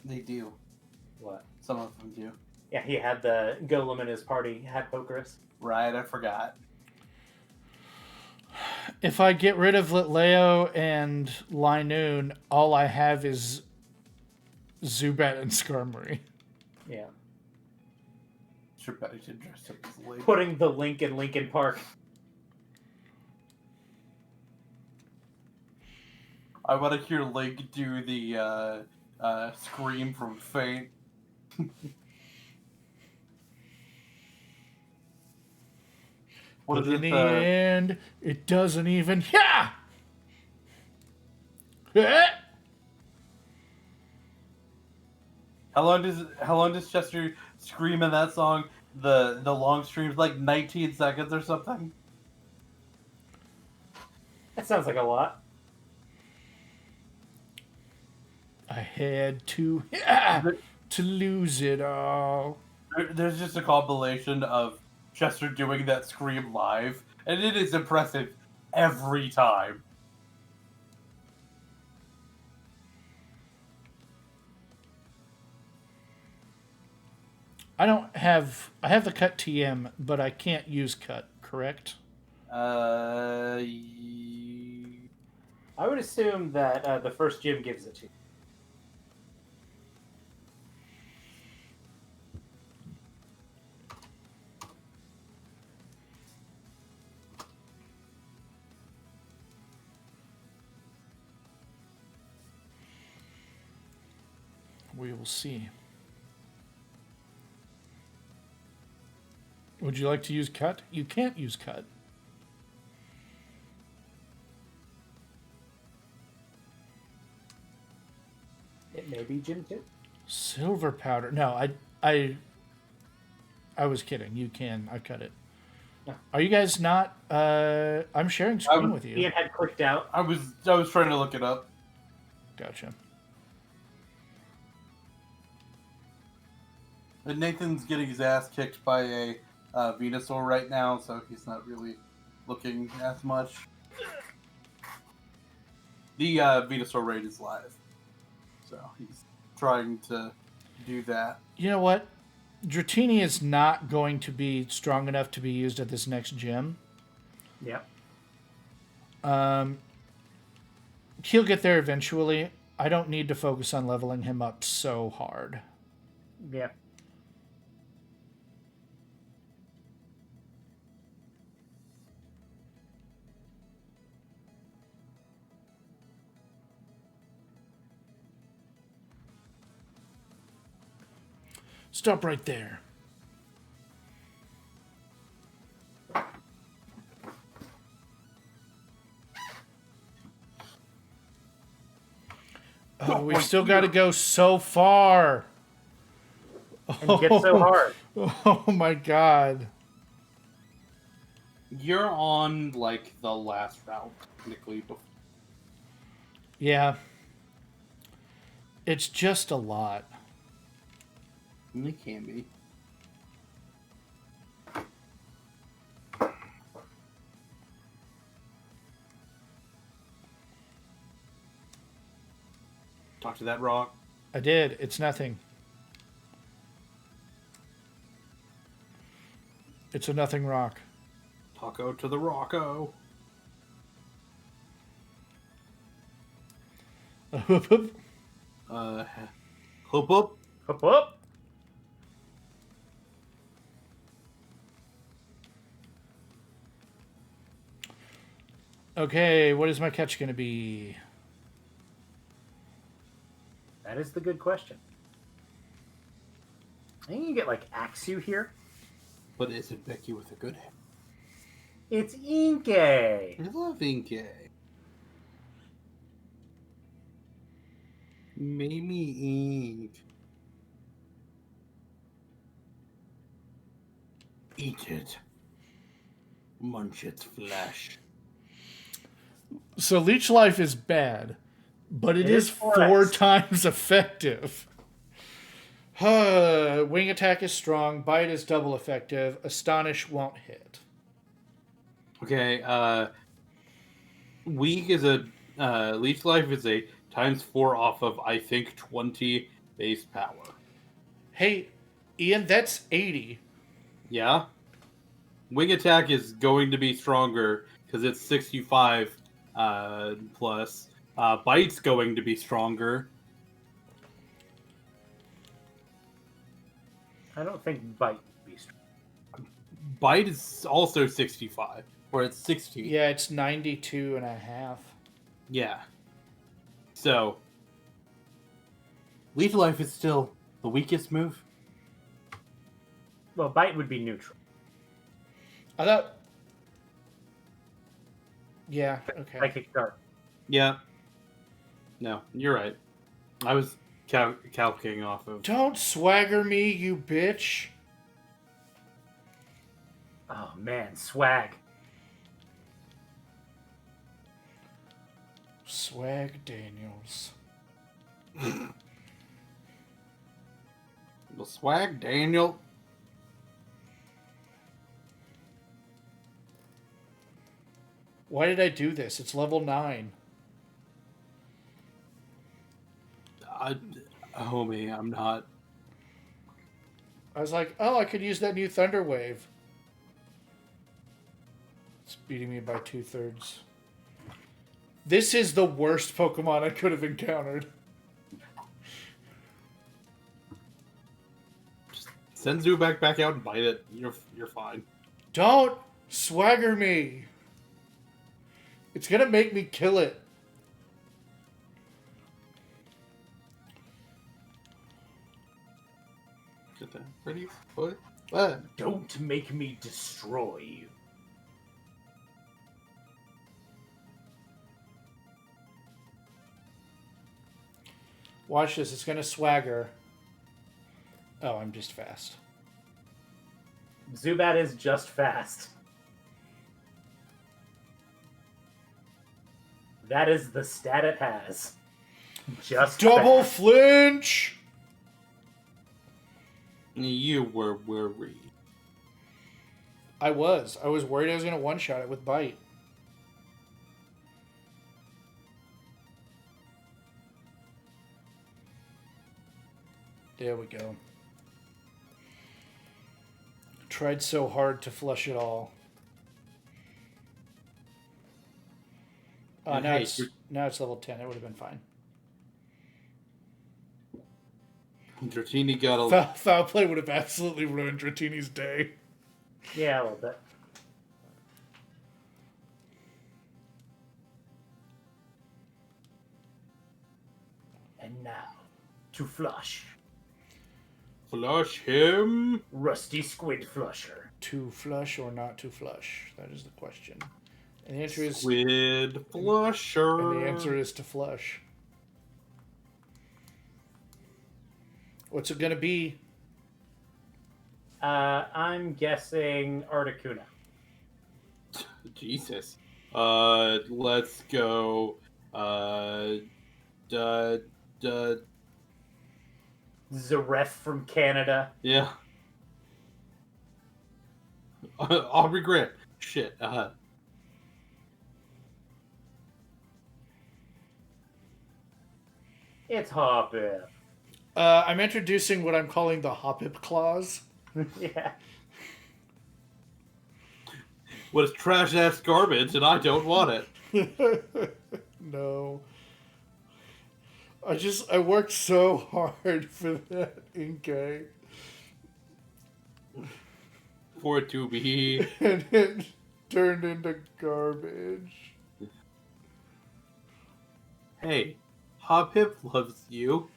They do. What? Some of them do. Yeah, he had the Golem in his party, had Pokerus. Right, I forgot. If I get rid of Litleo and Linoon, all I have is Zubat and Skarmory. Yeah. Sure, better to dress up as Link. Putting the Link in Linkin Park. I want to hear Link do the scream from Fate. What But is in it? the end, it doesn't even. Yeah! How long does Chester scream in that song? The long stream's like 19 seconds or something. That sounds like a lot. I had to lose it all. There's just a compilation of Chester doing that scream live, and it is impressive every time. I have the cut TM, but I can't use cut, correct? I would assume that the first gym gives it to you. We will see. Would you like to use cut? You can't use cut. It may be Gym 2. Silver powder. No, I was kidding. You can. I cut it. No. Are you guys not? I'm sharing screen with you. Ian had clicked out. I was trying to look it up. Gotcha. But Nathan's getting his ass kicked by a Venusaur right now, so he's not really looking as much. The Venusaur raid is live, so he's trying to do that. You know what? Dratini is not going to be strong enough to be used at this next gym. Yep. He'll get there eventually. I don't need to focus on leveling him up so hard. Yeah. Stop right there. Oh, we've still got to go so far. And get so hard. Oh my god. You're on like the last route, technically. Yeah. It's just a lot. It can be. Talk to that rock. I did. It's nothing. It's a nothing rock. Taco to the Rocco. Whoop, whoop. Hoop up. Up, up. Okay, what is my catch going to be? That is the good question. I think you can get like Axew here. But is it Becky with a good head? It's Inkay. I love Inkay. Mimi Ink. Eat it. Munch its flesh. So Leech Life is bad, but it is 4 4x. times effective. Wing attack is strong. Bite is double effective. Astonish won't hit. Okay, Weak is a Leech Life is a ×4 off of I think 20 base power. Hey, Ian, that's 80. Yeah. Wing attack is going to be stronger because it's 65 plus. Bite's going to be stronger. I don't think Bite would be strong. Bite is also 65, or it's 60. Yeah, it's 92 and a half. Yeah. So, Leech Life is still the weakest move. Well, Bite would be neutral. I thought... Yeah, okay. Psychic Dart. Yeah. No, you're right. I was calculating off of... Don't swagger me, you bitch. Oh man, swag. Swag Daniels. The swag, Daniel. Why did I do this? It's level 9. Homie, I'm not... I was like, oh, I could use that new Thunder Wave. It's beating me by 2/3. This is the worst Pokemon I could have encountered. Just send Zubat back out and bite it. You're fine. Don't swagger me. It's gonna make me kill it. Get that ready? What? Don't make me destroy you. Watch this. It's going to swagger. Oh, I'm just fast. Zubat is just fast. That is the stat it has. Just Double fast. flinch! You were worried. I was. I was worried I was going to one-shot it with Bite. There we go. Tried so hard to flush it all. And Now hey, it's level 10. It would have been fine. Dratini got a... Foul play would have absolutely ruined Dratini's day. Yeah, a little bit. And now, to flush. Flush him. Rusty Squid Flusher. To flush or not to flush? That is the question. And the answer is... Squid Flusher. And the answer is to flush. What's it gonna be? I'm guessing Articuno. Jesus. Let's go. Zaref from Canada. Yeah. I'll regret. Shit. It's Hoppip. I'm introducing what I'm calling the Hoppip clause. Yeah. What is trash ass garbage, and I don't want it. No. I worked so hard for that Inkay. For it to be. And it turned into garbage. Hey, Hoppip loves you.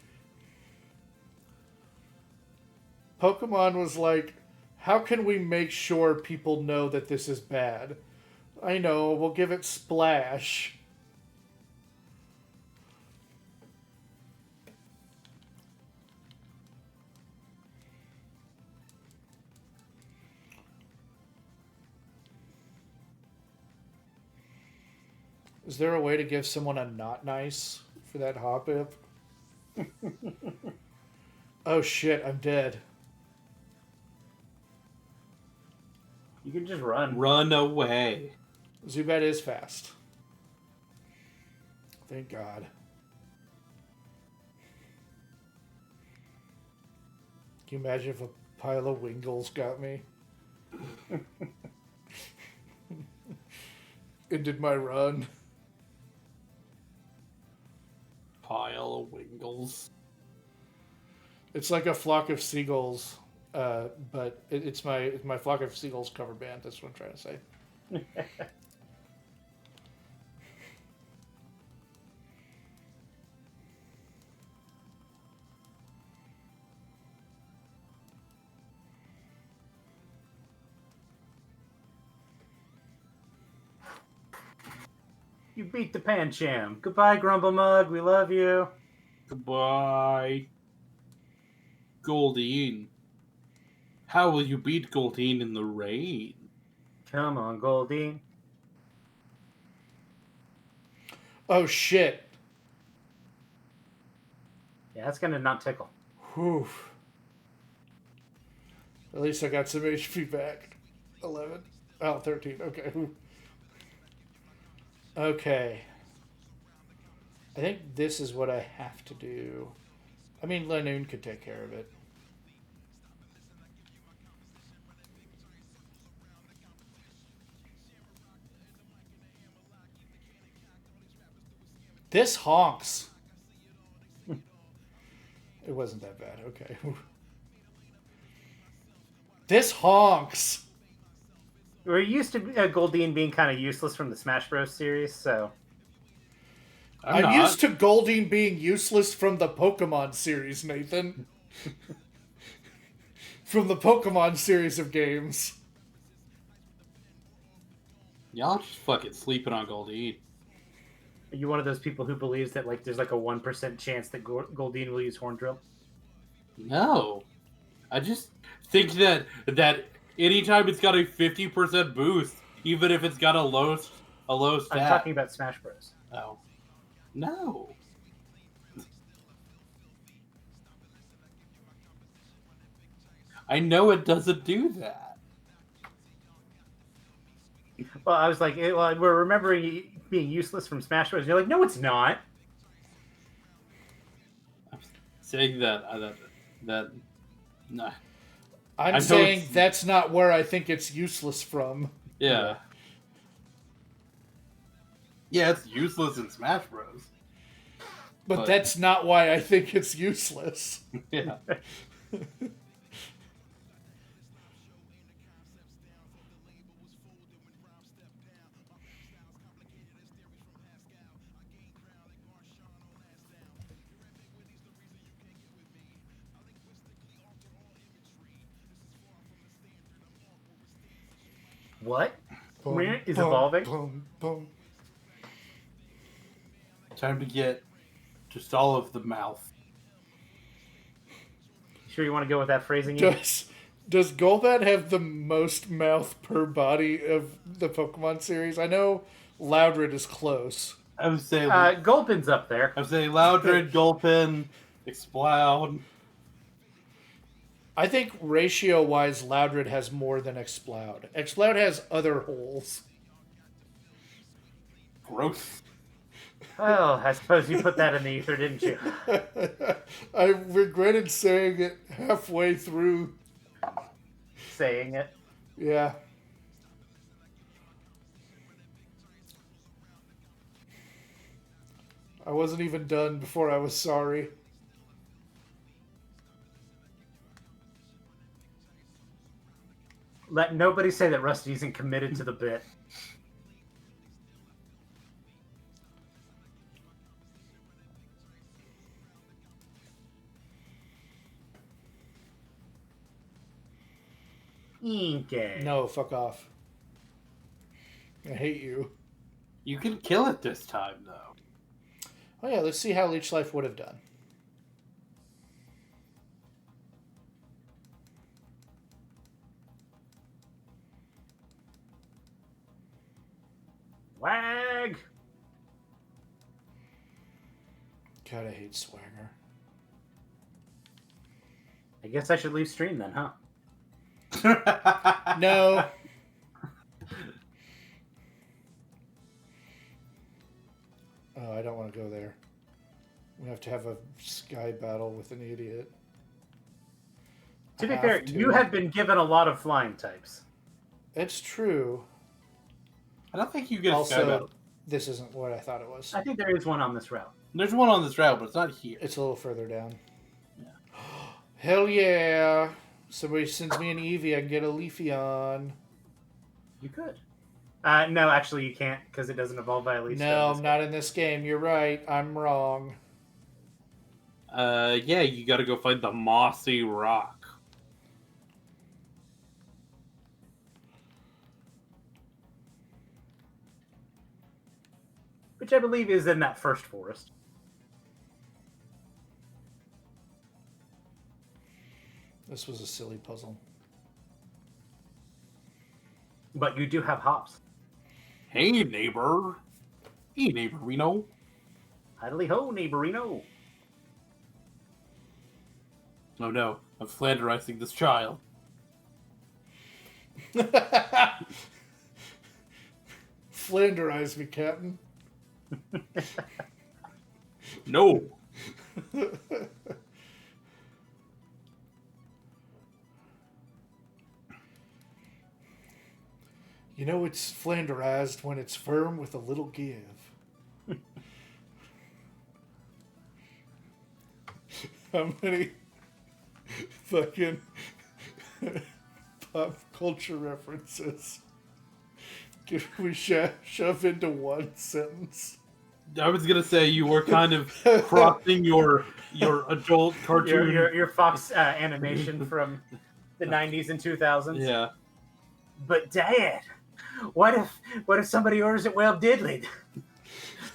Pokemon was like, how can we make sure people know that this is bad? I know, we'll give it Splash. Is there a way to give someone a not nice for that Hoppip? Oh shit, I'm dead. You can just run. Run away. Zubat is fast. Thank God. Can you imagine if a pile of Wingles got me? Ended my run. Pile of Wingles. It's like a flock of seagulls, but it's my flock of seagulls cover band. That's what I'm trying to say. You beat the Pancham. Goodbye, Grumble Mug. We love you. Goodbye. Goldeen. How will you beat Goldeen in the rain? Come on, Goldeen. Oh shit. Yeah, that's gonna not tickle. Whew. At least I got some HP back. 11. Oh, 13. Okay. Okay. I think this is what I have to do. I mean, Lanoon could take care of it. This honks. It wasn't that bad. Okay. This honks. We're used to Goldeen being kind of useless from the Smash Bros. Series, so... I'm used to Goldeen being useless from the Pokemon series, Nathan. From the Pokemon series of games. Y'all just fucking sleeping on Goldeen. Are you one of those people who believes that like there's like a 1% chance that Goldeen will use Horn Drill? No, I just think that anytime it's got a 50% boost, even if it's got a low I'm stat. talking about Smash Bros. Oh, no. I know it doesn't do that. Well, I was like, well, we're remembering it being useless from Smash Bros. And you're like, no, it's not. I'm saying that no. I'm saying that's not where I think it's useless from. Yeah. Yeah, it's useless in Smash Bros. But that's not why I think it's useless. Yeah. What? Boom, Is boom, evolving? Boom, boom. Time to get just all of the mouth. Sure you want to go with that phrasing? Ian? Does Golbat have the most mouth per body of the Pokemon series? I know Loudred is close. I would say Gulpin's up there. I would say Loudred, Gulpin, Exploud. I think ratio-wise, Loudred has more than Exploud. Exploud has other holes. Gross. Well, I suppose you put that in the ether, didn't you? I regretted saying it halfway through. Saying it. Yeah. I wasn't even done before I was sorry. Let nobody say that Rusty isn't committed to the bit. Okay. No, fuck off. I hate you. You can kill it this time, though. Oh yeah, let's see how Leech Life would have done. Wag! God, I hate Swagger. I guess I should leave stream then, huh? No. Oh, I don't want to go there. We have to have a sky battle with an idiot. To be fair, you have been given a lot of flying types. It's true. I don't think you get a sky Also, battle. this isn't what I thought it was. I think there is one on this route. There's one on this route, but it's not here. It's a little further down. Yeah. Hell yeah! Somebody sends me an Eevee, I can get a Leafeon. You could. No, actually you can't, because it doesn't evolve by Elite No, Stone. not in this game. You're right. I'm wrong. Yeah, you gotta go find the mossy rock. Which I believe is in that first forest. This was a silly puzzle. But you do have hops. Hey, neighbor. Hey, neighborino. Idly ho, neighborino. Oh no, I'm flanderizing this child. Flanderize me, Captain. No. You know it's flanderized when it's firm with a little give. How many fucking pop culture references can we shove into one sentence? I was gonna say you were kind of crossing your adult cartoon. Your Fox animation from the 90s and 2000s. Yeah. But Dad, what if somebody orders it well diddly?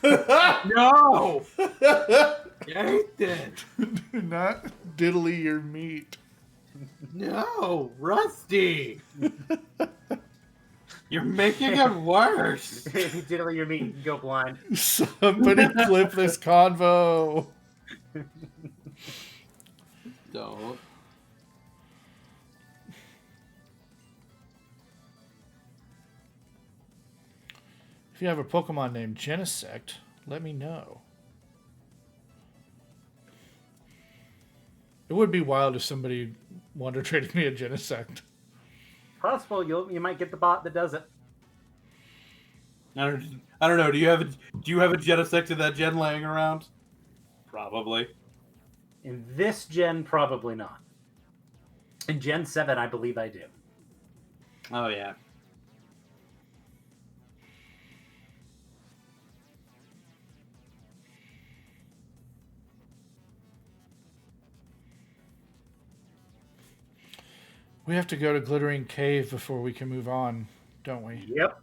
No! Nathan! Not diddly your meat. No! Rusty! You're making it worse! If you diddle your meat, you can go blind. Somebody clip this convo. Don't. If you have a Pokemon named Genesect, let me know. It would be wild if somebody Wonder traded me a Genesect. Possible you might get the bot that does it. I don't know. Do you have a Genesect in that gen laying around? Probably. In this gen, probably not. In Gen 7, I believe I do. Oh yeah. We have to go to Glittering Cave before we can move on, don't we? Yep.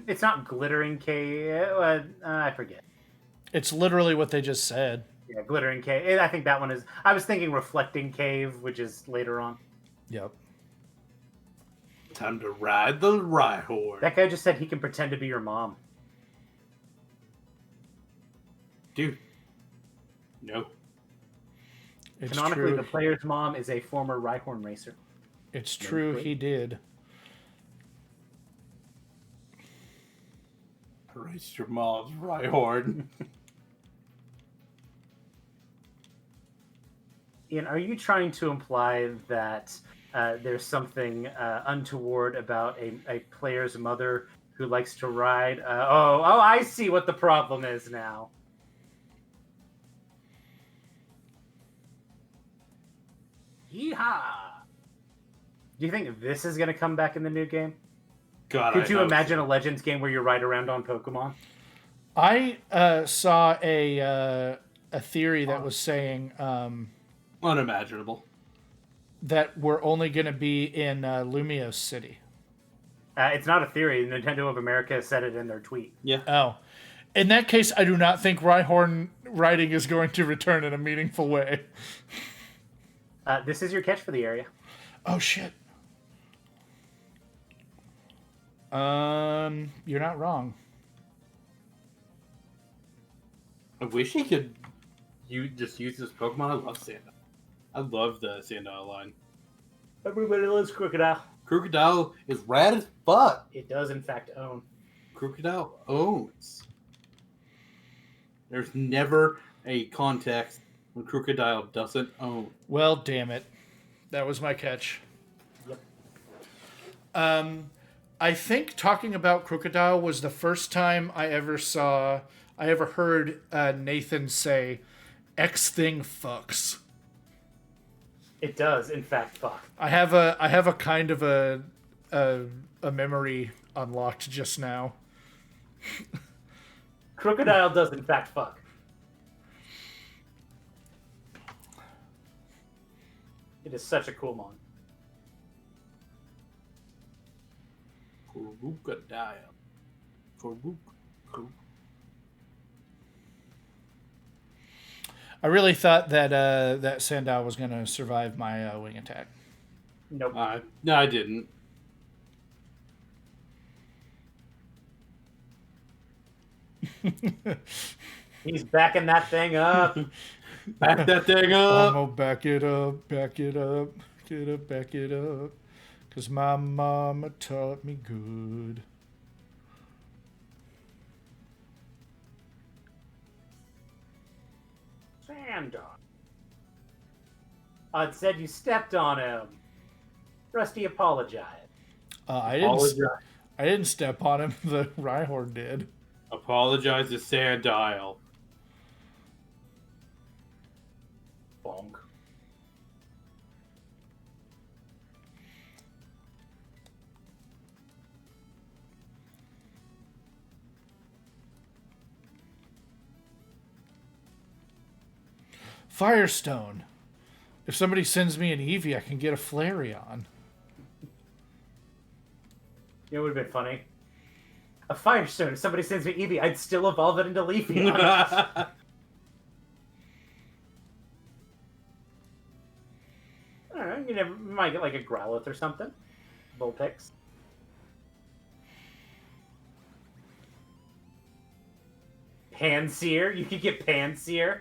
It's not Glittering Cave. I forget. It's literally what they just said. Yeah, Glittering Cave. I think that one is. I was thinking Reflecting Cave, which is later on. Yep. Time to ride the Rhyhorn. That guy just said he can pretend to be your mom. Dude. No. It's Canonically, true. the player's mom is a former Rhyhorn racer. It's true he did. Race your mom's Rhyhorn. Ian, are you trying to imply that there's something untoward about a player's mother who likes to ride? Oh, I see what the problem is now. Yeehaw! Do you think this is going to come back in the new game? God, Could you hope imagine so. a Legends game where you ride around on Pokemon? I saw a theory that was saying Unimaginable. that we're only going to be in Lumiose City. It's not a theory. Nintendo of America said it in their tweet. Yeah. Oh. In that case, I do not think Rhyhorn riding is going to return in a meaningful way. This is your catch for the area. Oh, shit. You're not wrong. I wish he could just use this Pokemon. I love Sandile. I love the Sandile line. Everybody loves Crocodile. Crocodile is rad as fuck. It does, in fact, own. Crocodile owns. There's never a context when Crocodile doesn't own. Well, damn it. That was my catch. Yep. I think talking about Crocodile was the first time I ever heard Nathan say, X thing fucks. It does, in fact, fuck. I have a kind of a memory unlocked just now. Crocodile does, in fact, fuck. It is such a cool mon. Crocodile. I really thought that that Sandile was going to survive my wing attack. Nope. No, I didn't. He's backing that thing up. Back that thing I'm up. gonna back it up, back it up, back it up. Cause my mama taught me good. Sandog. It said you stepped on him. Rusty apologized. I didn't step on him. The Rhyhorn did. Apologize to Sandile. Bonk. Firestone. If somebody sends me an Eevee, I can get a Flareon. You know what would have been funny? A Firestone. If somebody sends me Eevee, I'd still evolve it into Leafeon. I don't know. You might get like a Growlithe or something. Vulpix. Panseer. You could get Panseer.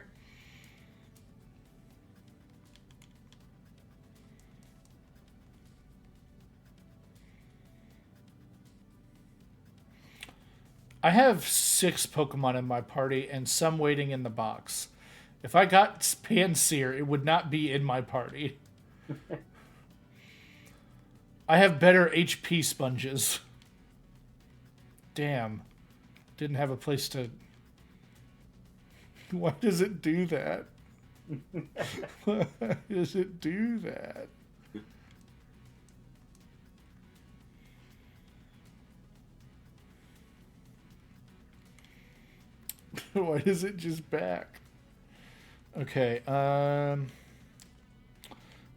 I have 6 Pokemon in my party and some waiting in the box. If I got Panseer, it would not be in my party. I have better HP sponges. Damn. Didn't have a place to... Why does it do that? Why does it do that? Why is it just back? Okay,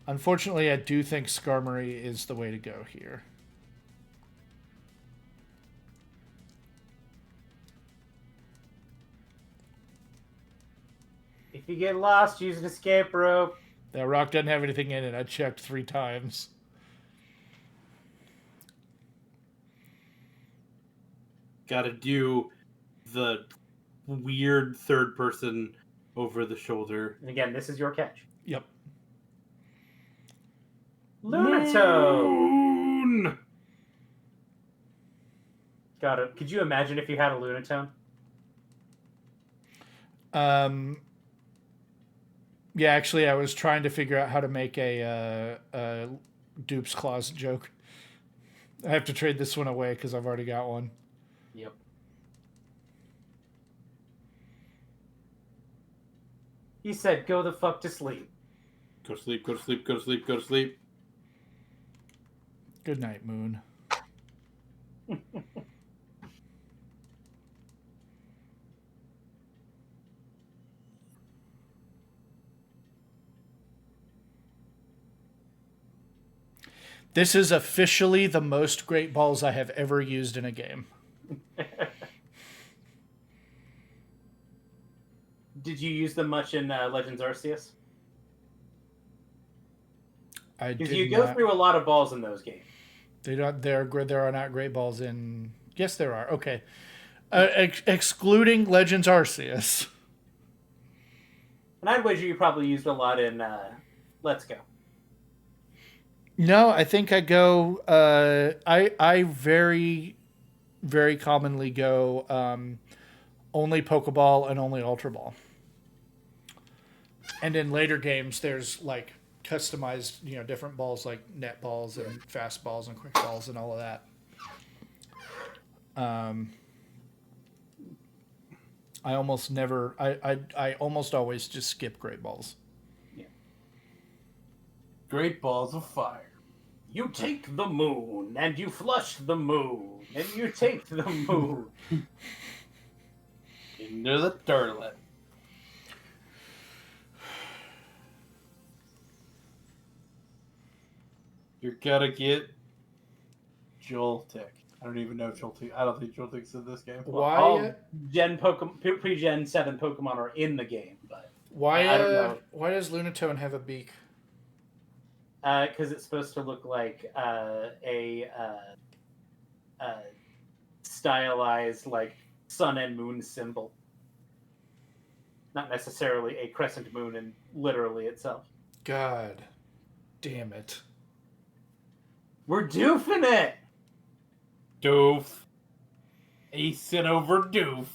unfortunately, I do think Skarmory is the way to go here. If you get lost, use an escape rope. That rock doesn't have anything in it. I checked 3 times. Gotta do the weird third person over the shoulder. And again, this is your catch. Yep. Lunatone! Moon! Got it. Could you imagine if you had a Lunatone? Yeah, actually, I was trying to figure out how to make a Dupes Claws joke. I have to trade this one away because I've already got one. Yep. He said, go the fuck to sleep. Go to sleep, go to sleep, go to sleep, go to sleep. Good night, Moon. This is officially the most Great Balls I have ever used in a game. Did you use them much in Legends Arceus? I did Because you go through a lot of balls in those games. There are not Great Balls in... Yes, there are. Okay. Excluding Legends Arceus. And I'd wager you probably used a lot in Let's Go. No, I think I go... I very, very commonly go only Pokeball and only Ultra Ball. And in later games, there's like customized, different balls like net balls and fast balls and quick balls and all of that. I almost never... I almost always just skip Great Balls. Yeah. Great balls of fire. You take the moon, and you flush the moon, and you take the moon. Into the turlet. You're gonna get Joltik. I don't even know Joltik. I don't think Joltik's in this game. Why? All pre-Gen 7 Pokemon are in the game, but Why? I don't know. Why does Lunatone have a beak? Because it's supposed to look like a stylized like sun and moon symbol, not necessarily a crescent moon and literally itself. God damn it! We're doofing it. Doof. Acing over Doof.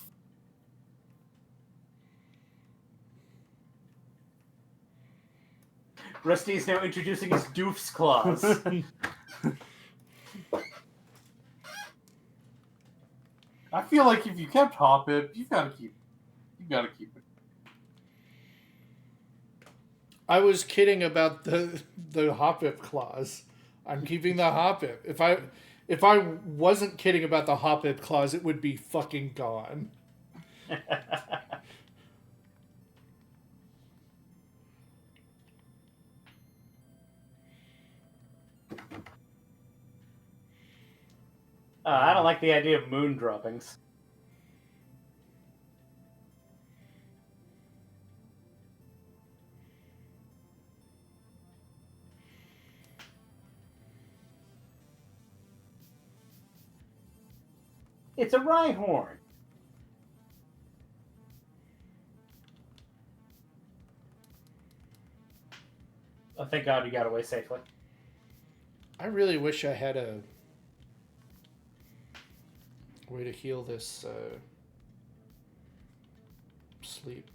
Rusty is now introducing his Doof's Claws. I feel like if you kept Hoppip, you gotta keep it. I was kidding about the Hoppip clause. I'm keeping the Hoppip. If I wasn't kidding about the Hoppip clause, it would be fucking gone. I don't like the idea of moon droppings. It's a Rhyhorn. Oh, thank God you got away safely. I really wish I had a way to heal this sleep.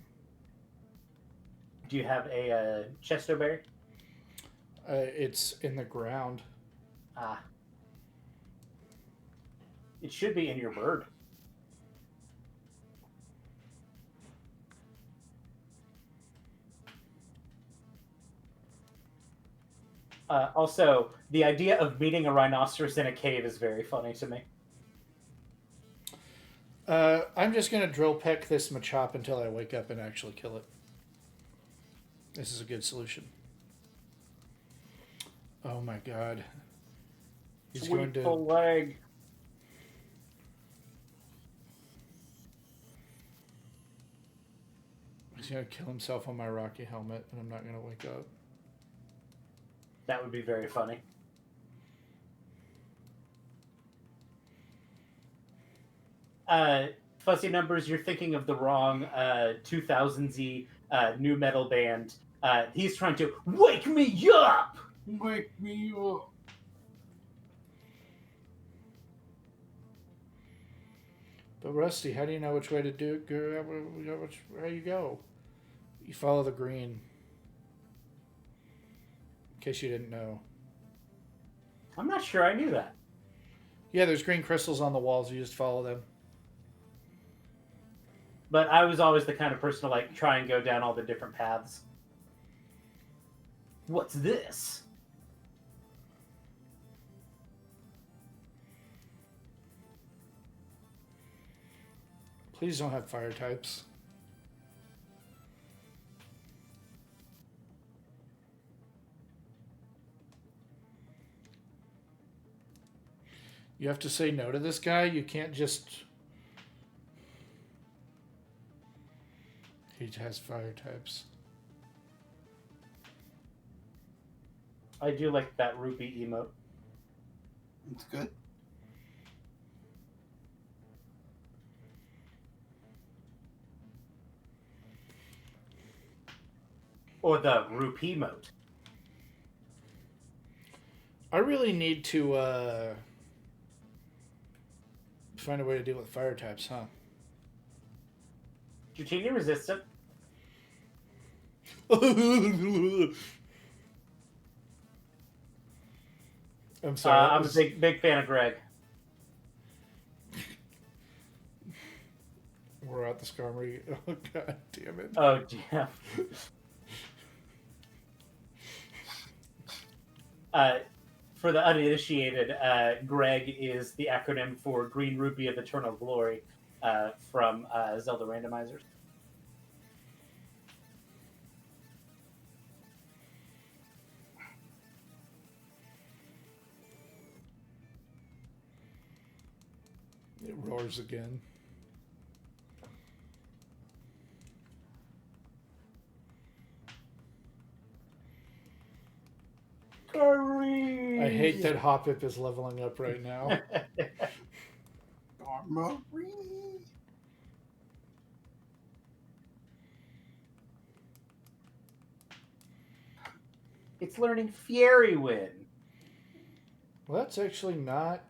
Do you have a Chesto Berry? It's in the ground. Ah. It should be in your bird. Also, the idea of meeting a rhinoceros in a cave is very funny to me. I'm just going to drill peck this Machop until I wake up and actually kill it. This is a good solution. Oh my god. He's going to... full leg. He's going to kill himself on my Rocky helmet, and I'm not going to wake up. That would be very funny. Fuzzy Numbers, you're thinking of the wrong 2000Z new metal band. He's trying to wake me up! Wake me up. But Rusty, how do you know which way to do it? How you go? You follow the green. In case you didn't know. I'm not sure I knew that. Yeah, there's green crystals on the walls. You just follow them. But I was always the kind of person to like try and go down all the different paths. What's this? Please don't have fire types. You have to say no to this guy. You can't just... He has fire types. I do like that rupee emote. It's good. Or the rupee emote. I really need to find a way to deal with fire types, huh? Dratini resistant. I'm sorry. I'm a big fan of Greg. We're at the Skarmory. Oh, god damn it. Oh, yeah. For the uninitiated, Greg is the acronym for Green Rupee of Eternal Glory from Zelda Randomizers. It roars again. I hate that Hoppip is leveling up right now. Armory. It's learning Fairy Wind. Well, that's actually not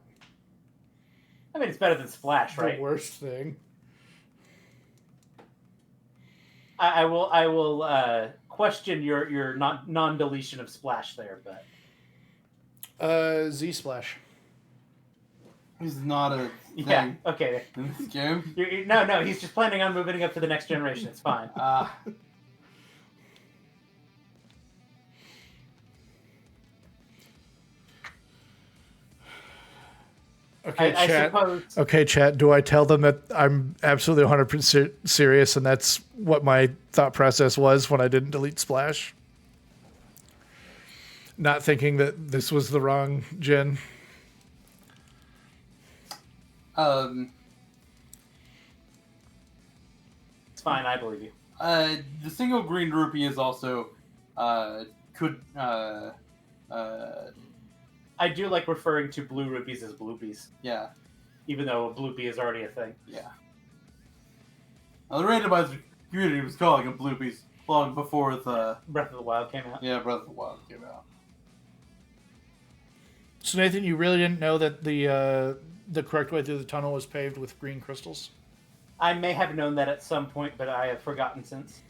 I mean, it's better than Splash, right? the worst thing. I will question your non-deletion of Splash there, but Z Splash. He's not a yeah, thing okay. in this game. No, he's just planning on moving up to the next generation. It's fine. Okay, I chat. suppose. Okay, chat. Do I tell them that I'm absolutely 100% serious and that's what my thought process was when I didn't delete Splash? Not thinking that this was the wrong gen. Um, It's fine, I believe you. the single green rupee is also could I do like referring to blue rupees as bloopies, yeah. even though a bloopy is already a thing. Yeah. Now, the randomizer community was calling them bloopies long before the Breath of the Wild came out. Breath of the Wild came out. So Nathan, you really didn't know that the correct way through the tunnel was paved with green crystals? I may have known that at some point, but I have forgotten since.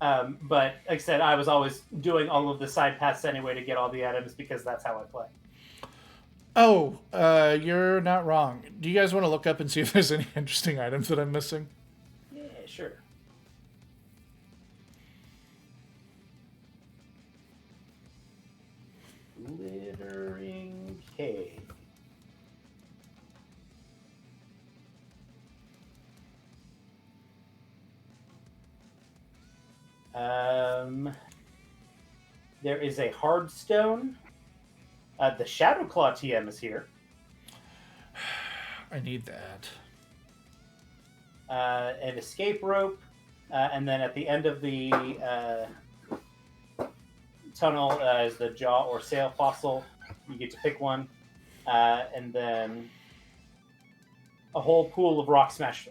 But like I said, I was always doing all of the side paths anyway to get all the items because that's how I play. Oh, you're not wrong. Do you guys want to look up and see if there's any interesting items that I'm missing? Yeah, sure. Glittering cave. There is a hard stone. The Shadow Claw TM is here. I need that. An escape rope, and then at the end of the tunnel is the jaw or sail fossil. You get to pick one, and then a whole pool of rock smash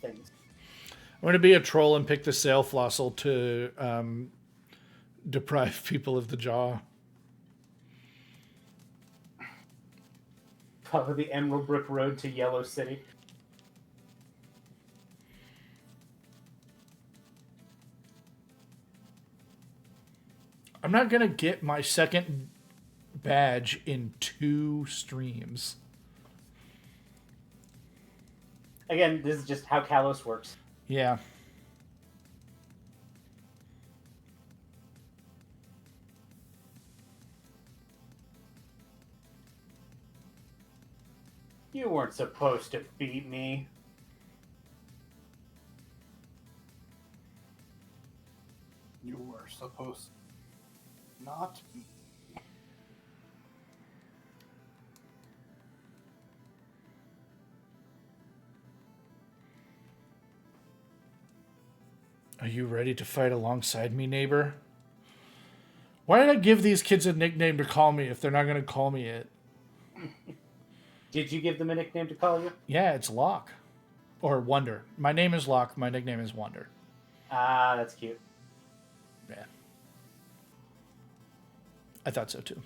things. I'm going to be a troll and pick the sail fossil to deprive people of the jaw. Follow the Emerald Brook Road to Yellow City. I'm not going to get my second badge in 2 streams. Again, this is just how Kalos works. Yeah. You weren't supposed to beat me. You were supposed not be. Are you ready to fight alongside me, neighbor? Why did I give these kids a nickname to call me if they're not going to call me it? Did you give them a nickname to call you? Yeah, it's Locke. Or Wonder. My name is Locke. My nickname is Wonder. Ah, that's cute. Yeah. I thought so too.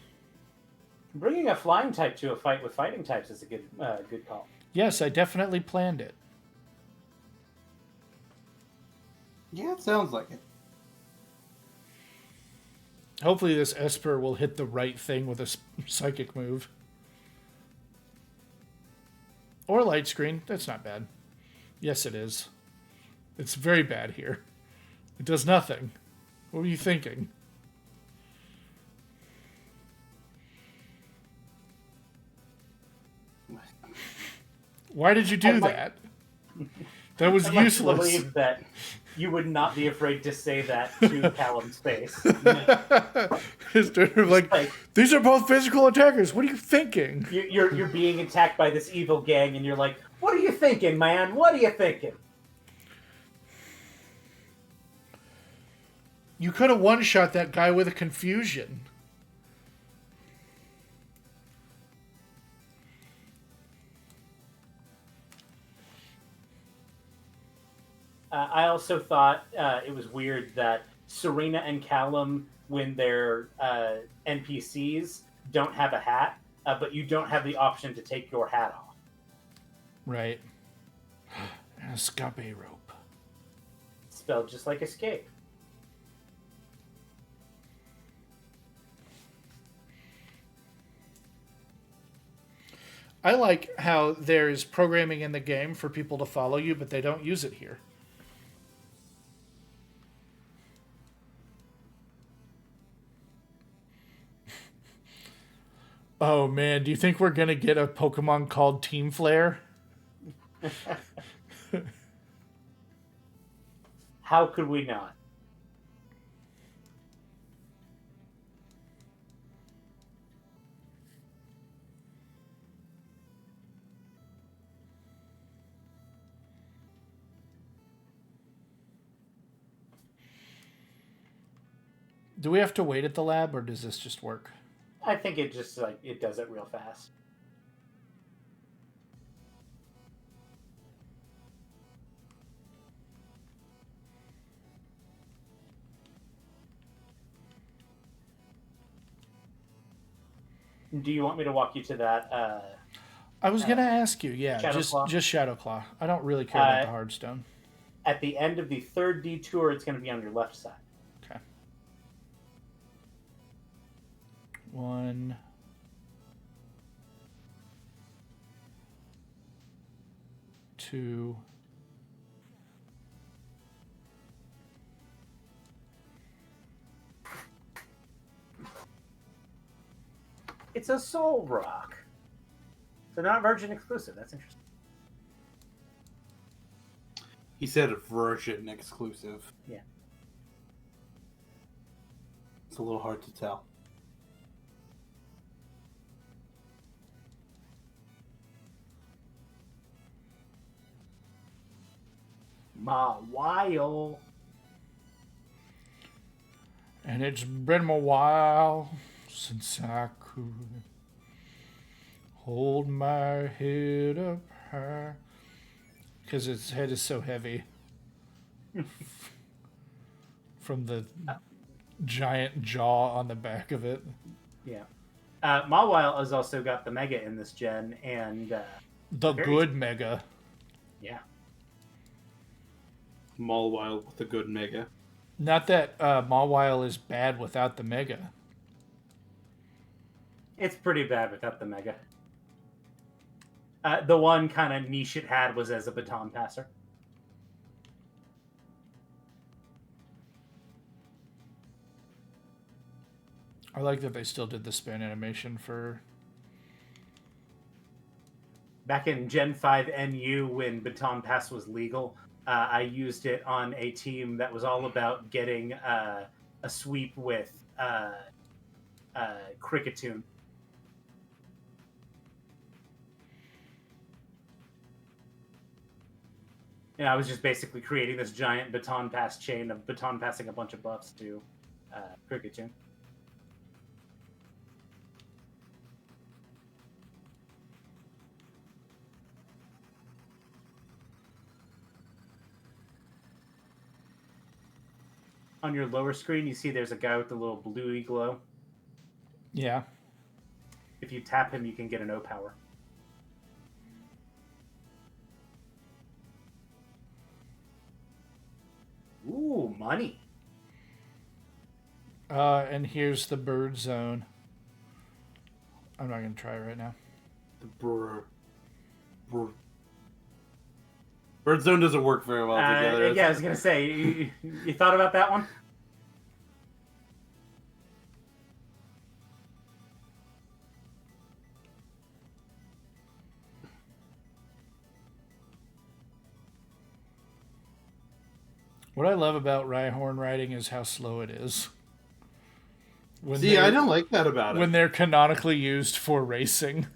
Bringing a flying type to a fight with fighting types is a good call. Yes, I definitely planned it. Yeah, it sounds like it. Hopefully this Esper will hit the right thing with a psychic move. Or light screen. That's not bad. Yes, it is. It's very bad here. It does nothing. What were you thinking? Why did you do that? That was useless. I believe that you would not be afraid to say that to Callum's face. like, these are both physical attackers. What are you thinking? You're being attacked by this evil gang, and you're like, "What are you thinking, man? What are you thinking?" You could have one-shot that guy with a confusion. I also thought it was weird that Serena and Callum, when they're NPCs, don't have a hat, but you don't have the option to take your hat off. Right. An escape rope. Spelled just like escape. I like how there's programming in the game for people to follow you, but they don't use it here. Oh man, do you think we're gonna get a Pokemon called Team Flare? How could we not? Do we have to wait at the lab, or does this just work? I think it just it does it real fast. Do you want me to walk you to that? I was gonna ask you, yeah, Shadowclaw? just Shadowclaw. I don't really care about the Hardstone. At the end of the third detour, it's going to be on your left side. Okay. 1, 2. It's a soul rock. So not Virgin exclusive. That's interesting. He said a version exclusive. Yeah. It's a little hard to tell. Ma while. And it's been a while since I could hold my head up high. Because its head is so heavy. From the giant jaw on the back of it. Yeah. Mawile has also got the Mega in this gen, and the good Mega. Yeah. Mawile with a good Mega. Not that Mawile is bad without the Mega. It's pretty bad without the Mega. The one kind of niche it had was as a baton passer. I like that they still did the spin animation for... Back in Gen 5 NU, when baton pass was legal, I used it on a team that was all about getting a sweep with Cricketune. And I was just basically creating this giant baton pass chain of baton passing a bunch of buffs to Cricketune. On your lower screen, you see there's a guy with a little bluey glow. Yeah. If you tap him, you can get an O-Power. Ooh, money. And here's the bird zone. I'm not going to try it right now. The Bird Zone doesn't work very well together. Yeah, I was going to say, you thought about that one? What I love about Rhyhorn riding is how slow it is. See, I don't like that about it. When they're canonically used for racing.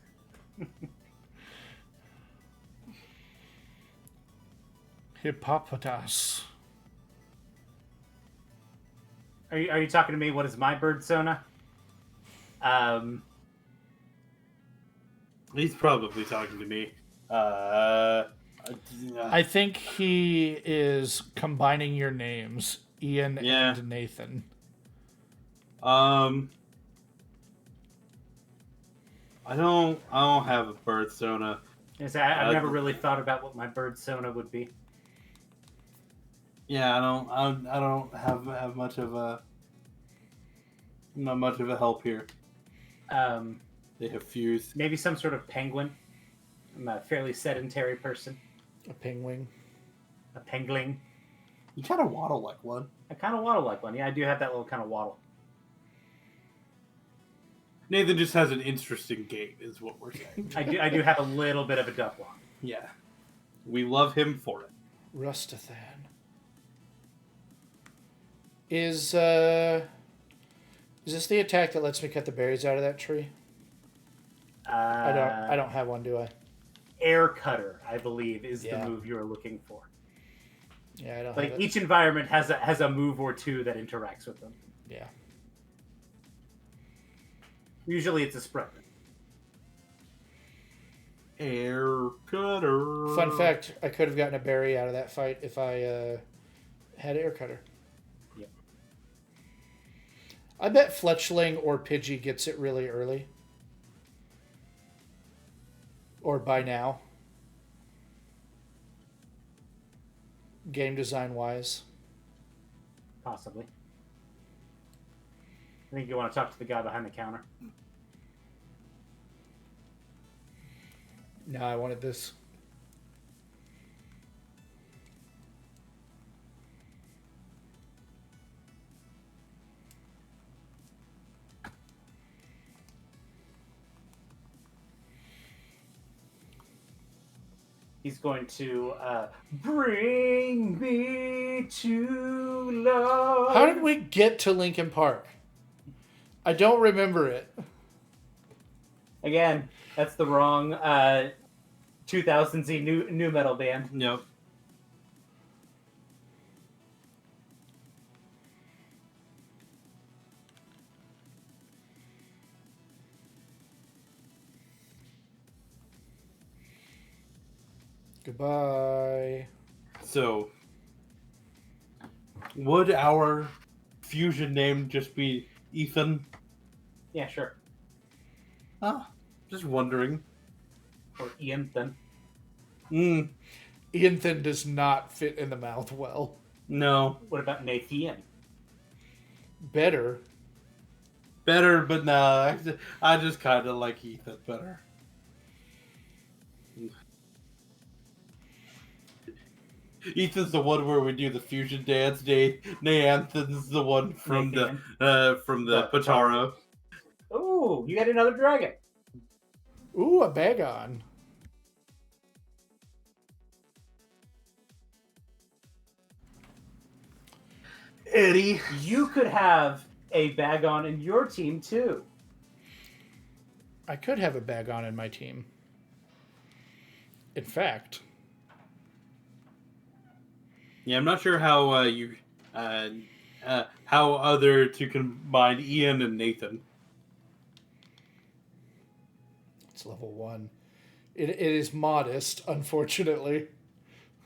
Hippopotas. Are you talking to me? What is my bird Sona? He's probably talking to me. I think he is combining your names, Ian and Nathan. I don't have a bird Sona. I've never really thought about what my bird Sona would be. Yeah, I don't have much of a not much of a help here. They have fuse. Maybe some sort of penguin. I'm a fairly sedentary person. A penguin. A pengling. You kind of waddle like one. I kind of waddle like one. Yeah, I do have that little kind of waddle. Nathan just has an interesting gait, is what we're saying. I do have a little bit of a duck walk. Yeah. We love him for it. Rustathan. Is this the attack that lets me cut the berries out of that tree? I don't have one, do I? Air Cutter, I believe, is the move you're looking for. Yeah, I don't. Like each environment has a move or two that interacts with them. Yeah. Usually it's a sprinter. Air cutter. Fun fact: I could have gotten a berry out of that fight if I had air cutter. Yep. I bet Fletchling or Pidgey gets it really early, or by now. Game design wise. Possibly. I think you want to talk to the guy behind the counter. No, I wanted this. He's going to bring me to love. How did we get to Linkin Park? I don't remember it. Again, that's the wrong 2000Z new metal band. Yep. Goodbye. So, would our fusion name just be Ethan? Yeah, sure. Ah, just wondering. Or Ian then. Ethan does not fit in the mouth well. No. What about Nathan? Better. Better, but nah. I just kind of like Ethan better. Ethan's the one where we do the fusion dance. Nathan's the one from Nathan. the Patara. Ooh, you got another dragon. Ooh, a Bagon. Eddie. You could have a Bagon in your team too. I could have a Bagon in my team. In fact. Yeah, I'm not sure how how other to combine Ian and Nathan. It's level 1. It is modest, unfortunately.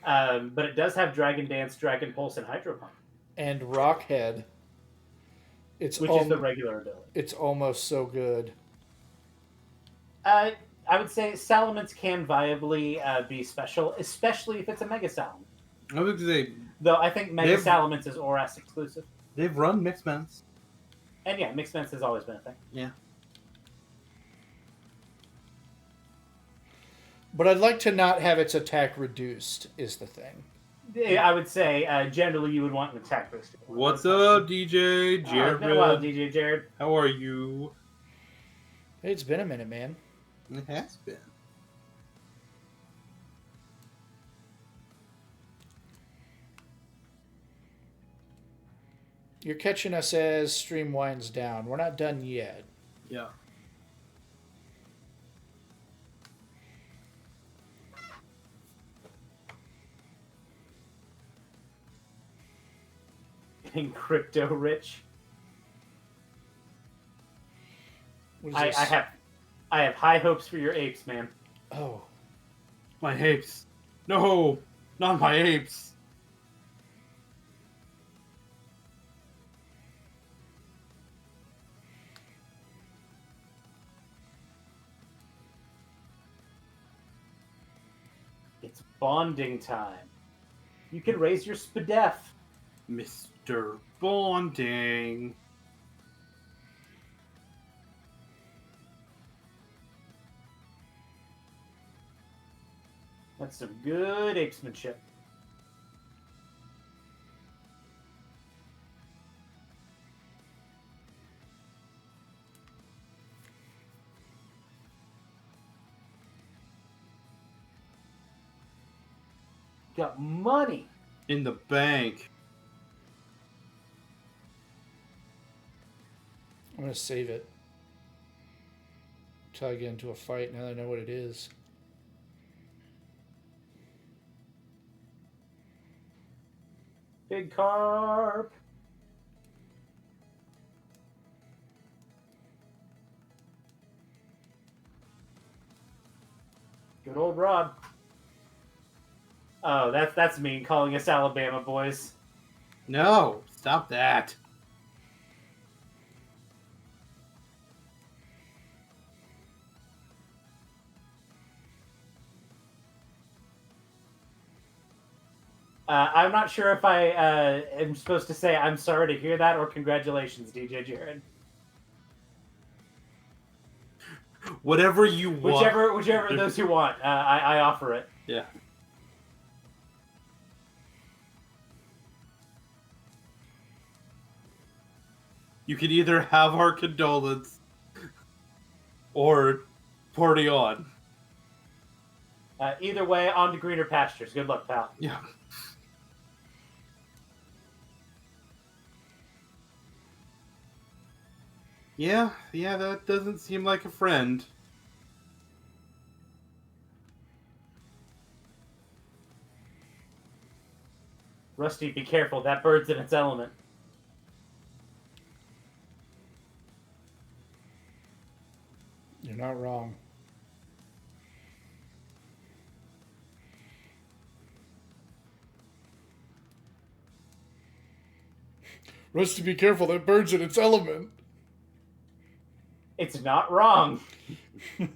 But it does have Dragon Dance, Dragon Pulse, and Hydro Pump. And Rockhead. Which is the regular ability. It's almost so good. I would say Salamence can viably be special, especially if it's a Mega Salamence. I would say, though I think Mega Salamence is ORAS exclusive. They've run Mixed Ments. And yeah, Mixed Ments has always been a thing. Yeah. But I'd like to not have its attack reduced, is the thing. I would say, generally, you would want an attack boost. What's up, DJ Jared? It's been a while, DJ Jared. How are you? Hey, it's been a minute, man. It has been. You're catching us as stream winds down. We're not done yet. Yeah. Getting crypto rich. What is I this? I have high hopes for your apes, man. Oh. My apes. No, not my apes. It's bonding time. You can raise your SPDEF. Mr. Bonding. That's some good apesmanship. Got money. In the bank. I'm going to save it. Until I get into a fight now that I know what it is. Big carp. Good old Rod. Oh, that's mean, calling us Alabama boys. No, stop that. I'm not sure if I am supposed to say I'm sorry to hear that or congratulations, DJ Jared. Whatever you want. Whichever of those you want, I offer it. Yeah. You can either have our condolence or party on. Either way, on to greener pastures. Good luck, pal. Yeah. Yeah, that doesn't seem like a friend. Rusty, be careful. That bird's in its element. You're not wrong. Rusty, be careful. That bird's in its element. It's not wrong. God,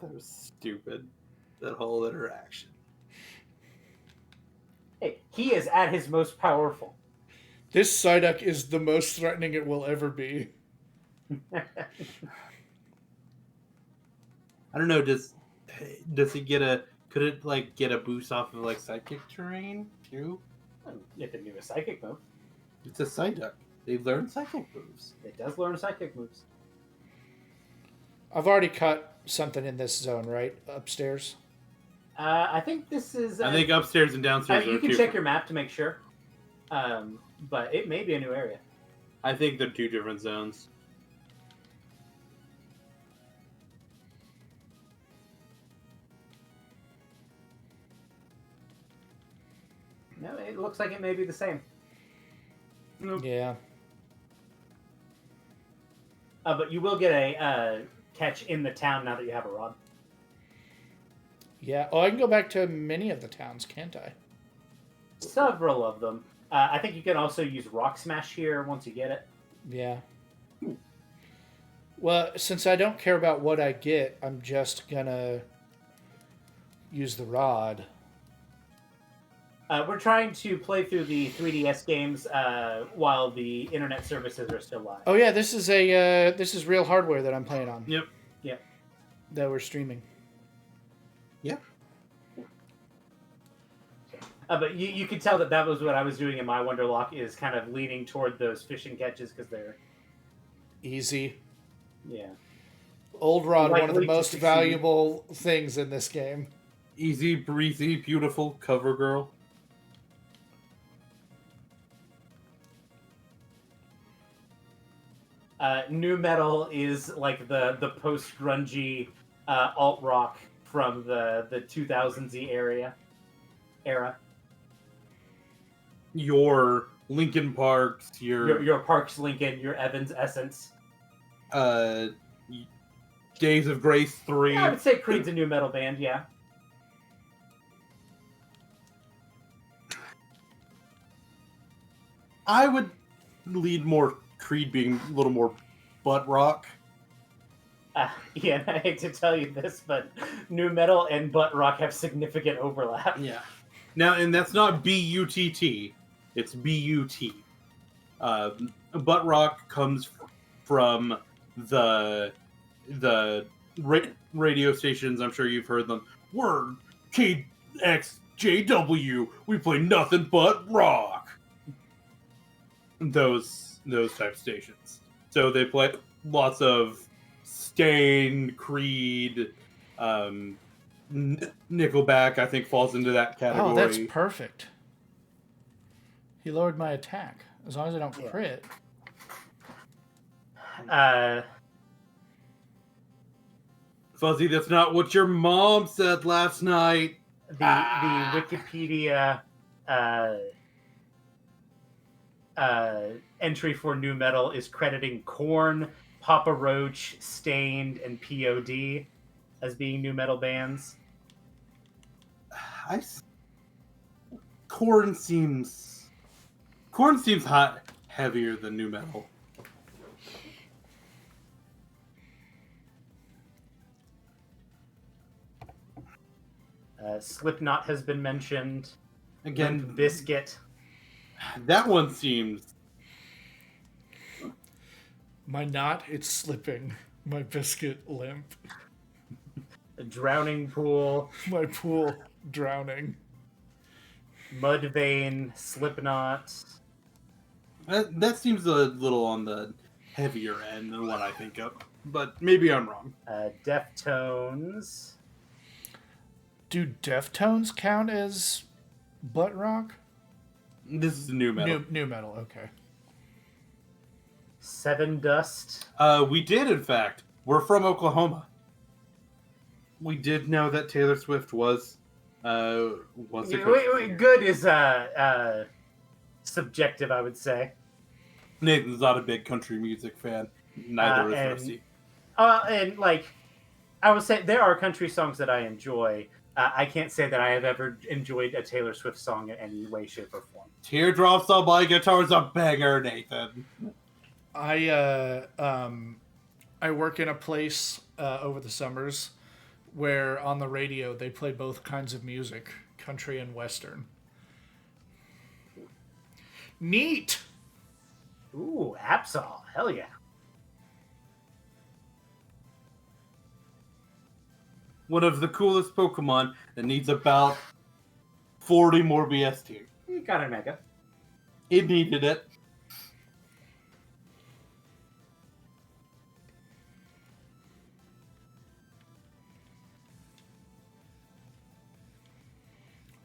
that was stupid. That whole interaction. Hey, he is at his most powerful. This Psyduck is the most threatening it will ever be. I don't know. Does he get a? Could it like get a boost off of like psychic terrain too? If it knew a psychic move, It's a Psyduck. They learn psychic moves. it does learn psychic moves. I've already caught something in this zone, right? Upstairs. I think this is. I think upstairs and downstairs. you are can two check your map to make sure. But it may be a new area. I think they're two different zones. No, it looks like it may be the same. Nope. Yeah. But you will get a catch in the town now that you have a rod. Yeah. Oh, I can go back to many of the towns, can't I? Several of them. I think you can also use Rock Smash here once you get it. Yeah. Well, since I don't care about what I get, I'm just gonna use the rod. We're trying to play through the 3DS games while the internet services are still live. Oh yeah, this is real hardware that I'm playing on. Yep. Yep. That we're streaming. Yep. But you could tell that was what I was doing in my Wonderlocke, is kind of leaning toward those fishing catches because they're Easy. yeah. Old rod, one of the Likely to most succeed. valuable things in this game. Easy, breezy, beautiful cover girl. Nu metal is like the post grungy alt rock from the 2000Z era. Your Linkin Parks, Your Parks Lincoln, your Evans Essence. Days of Grace 3. Yeah, I would say Creed's a nu metal band. Yeah. I would lead more Creed being a little more butt rock. Yeah, I hate to tell you this, but nu metal and butt rock have significant overlap. Yeah. Now, and that's not B-U-T-T. It's B-U-T. Butt rock comes from the radio stations. I'm sure you've heard them. We're KXJW. We play nothing but rock. Those type stations. So they play lots of Stain, Creed, Nickelback. I think falls into that category. Oh, that's perfect. He lowered my attack. As long as I don't crit. Fuzzy, that's not what your mom said last night. The Wikipedia entry for new metal is crediting Korn, Papa Roach, Stained, and POD as being new metal bands. Korn seems hot heavier than new metal. Slipknot has been mentioned. Again, Biscuit. that one seems. My knot, it's slipping. My biscuit limp. Drowning Pool. My pool drowning. Mudvayne. Slipknot. That seems a little on the heavier end than what I think of, but maybe I'm wrong. Deftones. Do Deftones count as butt rock? This is new metal. New metal, okay. Seven Dust. We did, in fact. We're from Oklahoma. We did know that Taylor Swift was a Good is subjective, I would say. Nathan's not a big country music fan. Neither is Rusty. And like, I would say there are country songs that I enjoy. I can't say that I have ever enjoyed a Taylor Swift song in any way, shape, or form. Teardrops on My Guitar's a banger, Nathan. I work in a place over the summers where on the radio they play both kinds of music, country and western. Neat. Ooh, Absol. Hell yeah. One of the coolest Pokemon that needs about 40 more BST. You got a Mega. It needed it.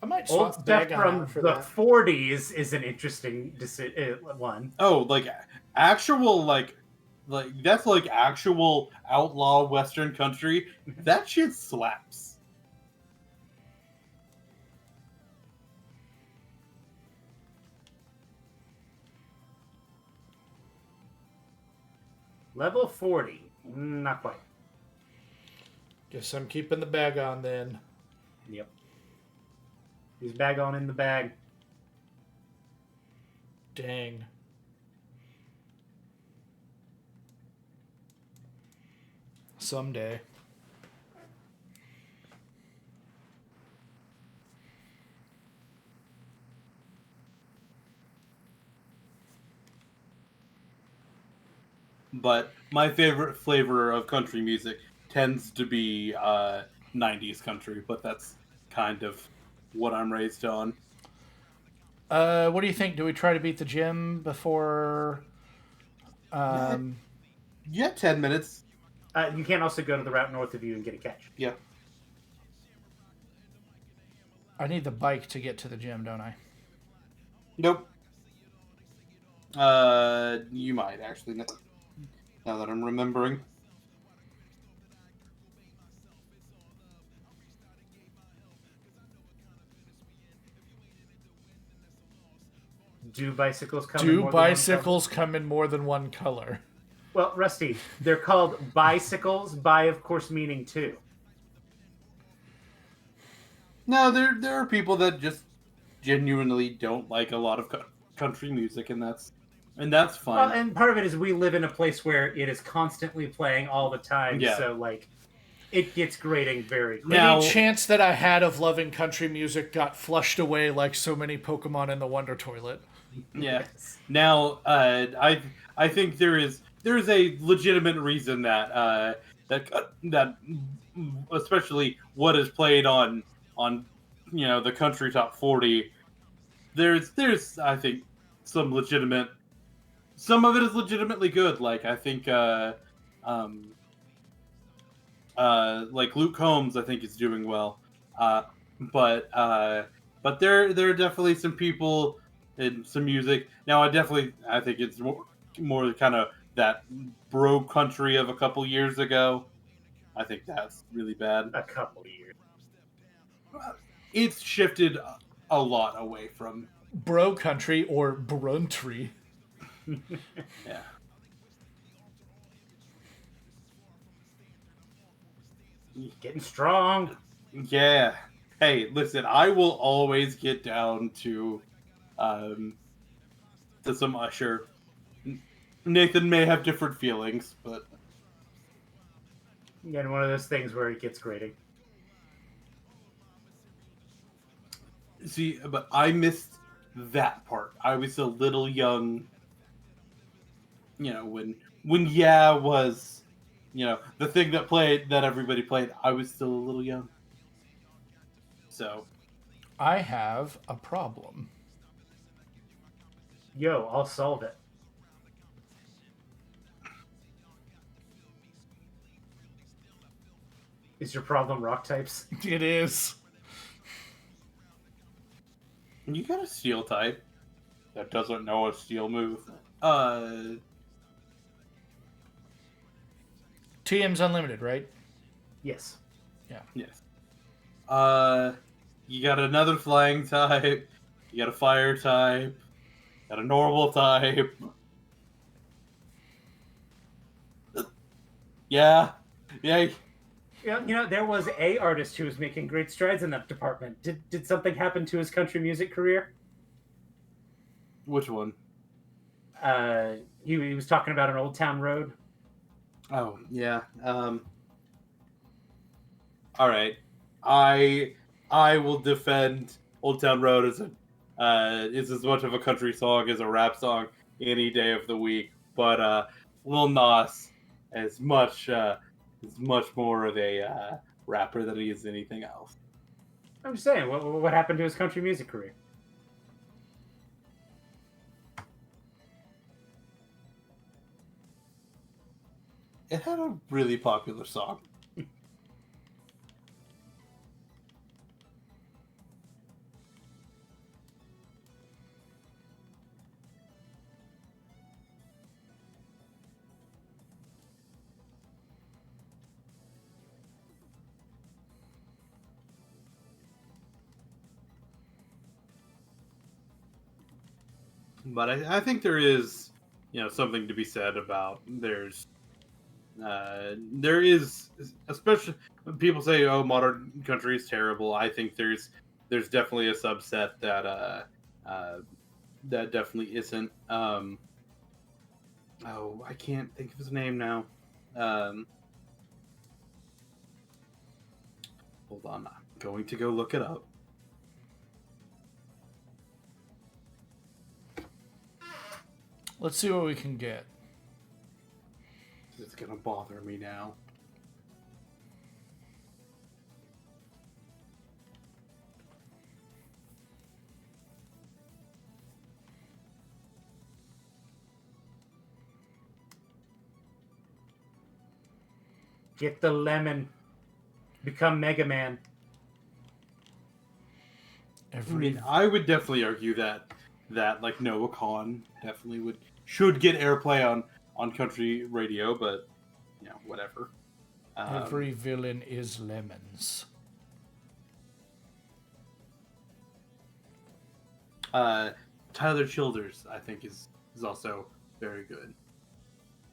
I might Old swap stuff Bagon from out for the that. 40s is an interesting one. Oh, like actual like that's like actual outlaw Western country. That shit slaps. Level 40. Not quite. Guess I'm keeping the Bagon then. Yep. He's bag on in the bag. Dang. Someday. But my favorite flavor of country music tends to be 90s country, but that's kind of what I'm raised on. What do you think? Do we try to beat the gym before? Yeah, 10 minutes. You can also go to the route north of you and get a catch. Yeah. I need the bike to get to the gym, don't I? Nope. You might actually, now that I'm remembering. Do bicycles come? Do bicycles come in more than one color? Well, Rusty, they're called bicycles. Bi, of course, meaning two. No, there are people that just genuinely don't like a lot of country music, and that's fine. Well, and part of it is we live in a place where it is constantly playing all the time. Yeah. So, like, it gets grating very quickly. Now- Any chance that I had of loving country music got flushed away like so many Pokemon in the Wonder Toilet. Yeah. Now, I think there is a legitimate reason that that especially what is played on the country top 40. There's I think some of it is legitimately good. Like I think like Luke Combs I think is doing well. But there are definitely some people in some music. Now I think it's more kind of that bro country of a couple years ago. I think that's really bad. A couple of years. It's shifted a lot away from Bro country or bruntry. Yeah. Getting strong. Yeah. Hey, listen, I will always get down um to some Usher. Nathan may have different feelings, but Again, one of those things where it gets grating. see, but I missed that part. I was a little young, when Yeah was, the thing that everybody played. I was still a little young. So, I have a problem. Yo, I'll solve it. Is your problem rock types? It is. you got a steel type that doesn't know a steel move. TM's unlimited, right? Yes. Yeah. Yes. You got another flying type. You got a fire type. Got a normal type. Yeah. Yeah. There was a artist who was making great strides in that department. Did something happen to his country music career? Which one? He was talking about an Old Town Road. Oh, yeah. All right. I will defend Old Town Road as is as much of a country song as a rap song any day of the week. But Lil Nas is much more of a rapper than he is anything else. I'm just saying, what happened to his country music career? It had a really popular song. But I think there is, something to be said about there is, especially when people say, "Oh, modern country is terrible." I think there's definitely a subset that definitely isn't. Oh, I can't think of his name now. Um, Hold on, I'm going to go look it up. Let's see what we can get. It's gonna bother me now. Get the lemon. Become Mega Man. I would definitely argue that like Noah Khan definitely should get airplay on country radio, but whatever. Every villain is lemons. Tyler Childers, I think, is also very good.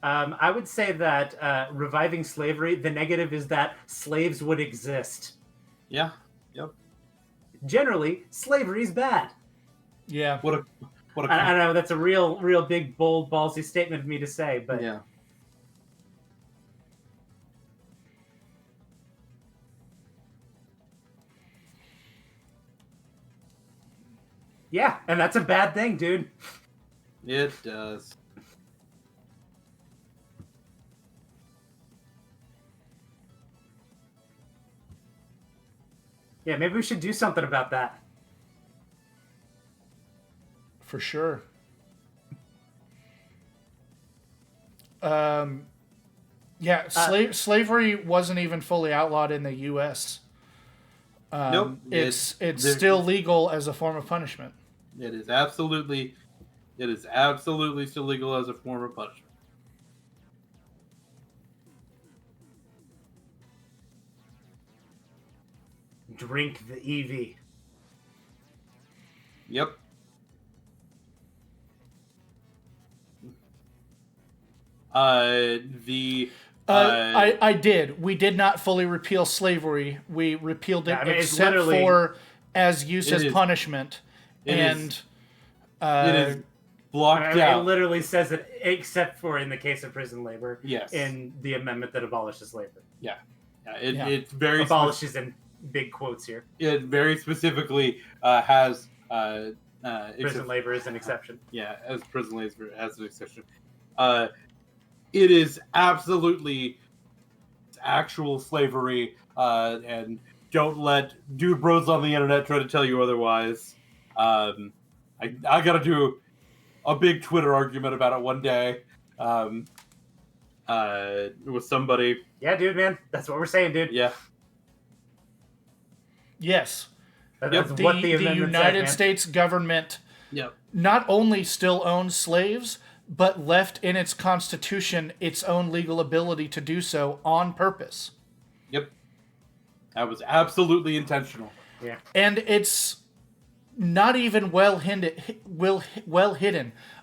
I would say that reviving slavery, the negative is that slaves would exist. Yeah. Yep. Generally, slavery is bad. Yeah. I know that's a real big, bold, ballsy statement of me to say, but yeah. Yeah, and that's a bad thing, dude. It does. Yeah, maybe we should do something about that. For sure. Yeah, slavery wasn't even fully outlawed in the U.S. Nope. It's still legal as a form of punishment. It is absolutely still legal as a form of punishment. Drink the Eevee. Yep. The I did. We did not fully repeal slavery. We repealed it except for as use as punishment. It is blocked out. It literally says it except for in the case of prison labor. Yes. In the amendment that abolishes slavery. Yeah. It's very abolishes in big quotes here. It very specifically has prison labor is an exception. Yeah, as prison labor as an exception. It is absolutely actual slavery, and don't let dude bros on the internet try to tell you otherwise. I gotta do a big Twitter argument about it one day with somebody. Yeah, dude, man, that's what we're saying, dude. Yeah. Yes. That's the what the United States government not only still owns slaves, but left in its constitution its own legal ability to do so on purpose. Yep. That was absolutely intentional. Yeah. And it's not even well hidden.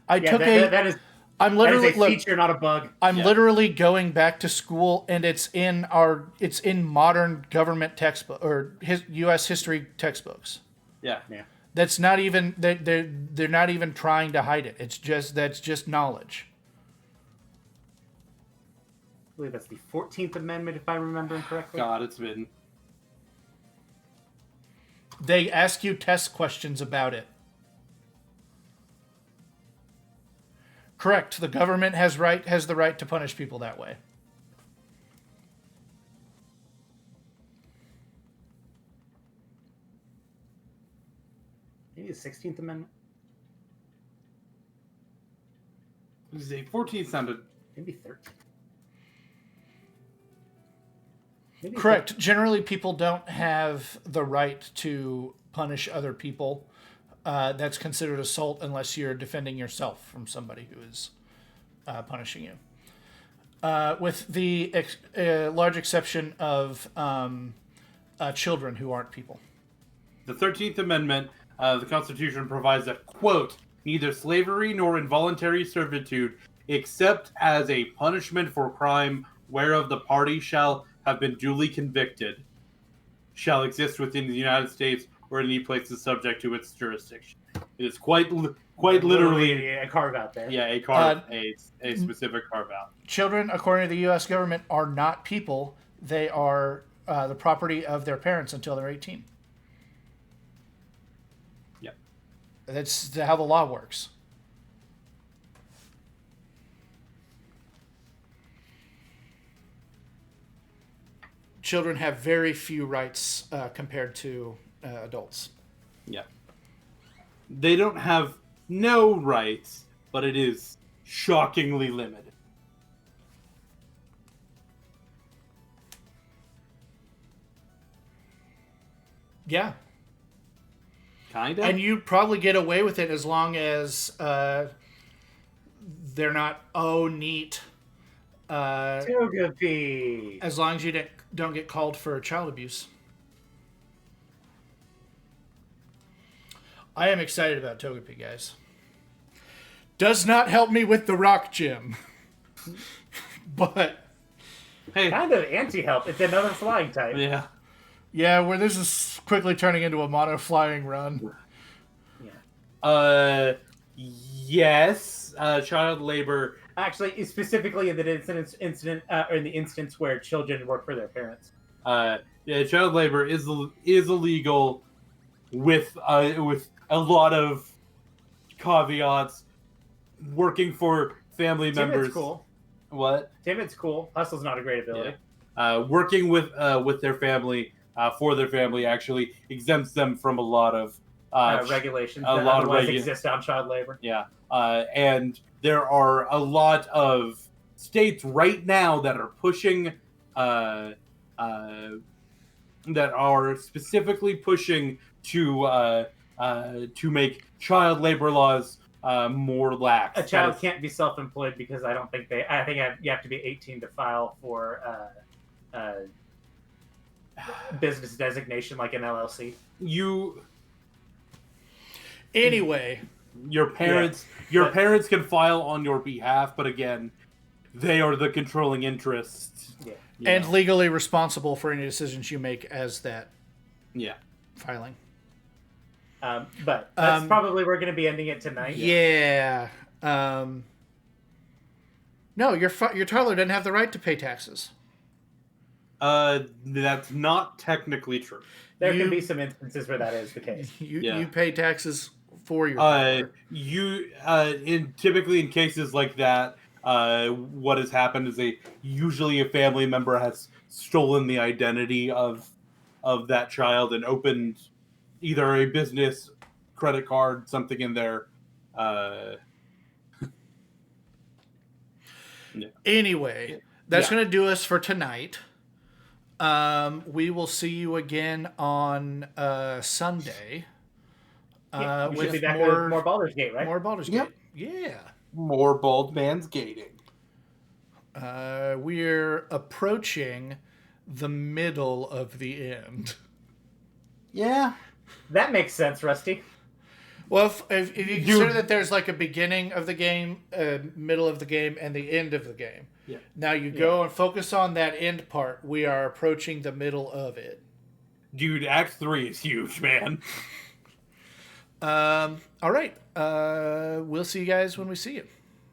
I'm literally that is a feature, not a bug. I'm literally going back to school, and it's in modern government textbook or U.S. history textbooks. Yeah. That's not even they're not even trying to hide it. That's just knowledge. I believe that's the 14th Amendment, if I remember correctly. God, it's been. They ask you test questions about it. Correct. The government has the right to punish people that way. Maybe the 16th Amendment. The 14th sounded. Maybe 13th. Maybe Correct. Generally, people don't have the right to punish other people. That's considered assault unless you're defending yourself from somebody who is punishing you. With the large exception of children who aren't people. The 13th Amendment, the Constitution provides that, quote, neither slavery nor involuntary servitude, except as a punishment for crime whereof the party shall have been duly convicted, shall exist within the United States or any place subject to its jurisdiction. It is quite literally a carve out there. Yeah, a specific carve out. Children, according to the U.S. government, are not people. They are the property of their parents until they're 18. Yep. That's how the law works. Children have very few rights compared to adults. Yeah. They don't have no rights, but it is shockingly limited. Yeah. Kinda. And you probably get away with it as long as they're not neat. Togepi. As long as you don't get called for child abuse. I am excited about Togepi, guys. Does not help me with the rock gym. But hey, kind of anti-help. It's another flying type. Yeah. Yeah, where this is quickly turning into a mono flying run. Yeah. Yes. Child labor. Actually, specifically in the instance where children work for their parents. Yeah, child labor is illegal with a lot of caveats. Working for family members. Timid's cool. What? Timid's cool. Hustle's not a great ability. Yeah. Working with their family, for their family, actually exempts them from a lot of regulations that otherwise exist on child labor. Yeah. And there are a lot of states right now that are pushing, that are specifically pushing to make child labor laws more lax. A child can't be self-employed because I think you have to be 18 to file for business designation like an LLC. Anyway, your parents can file on your behalf, but again, they are the controlling interest. Yeah. And legally responsible for any decisions you make as that Yeah. filing. But that's probably we're going to be ending it tonight. Yeah. No, your toddler doesn't have the right to pay taxes. That's not technically true. There can be some instances where that is the case. You pay taxes for your toddler. Typically in cases like that, what has happened is usually a family member has stolen the identity of that child and opened either a business credit card, something in there. Anyway, that's going to do us for tonight. We will see you again on Sunday. We should be back with more Baldur's Gate, right? More Baldur's Gate. Yeah. More Bald Man's Gating. We're approaching the middle of the end. Yeah. That makes sense, Rusty. Well, if you consider that there's like a beginning of the game, middle of the game, and the end of the game. Yeah. Now you go and focus on that end part. We are approaching the middle of it. Dude, Act 3 is huge, man. All right. We'll see you guys when we see you.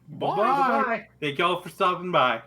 Bye. Thank y'all for stopping by.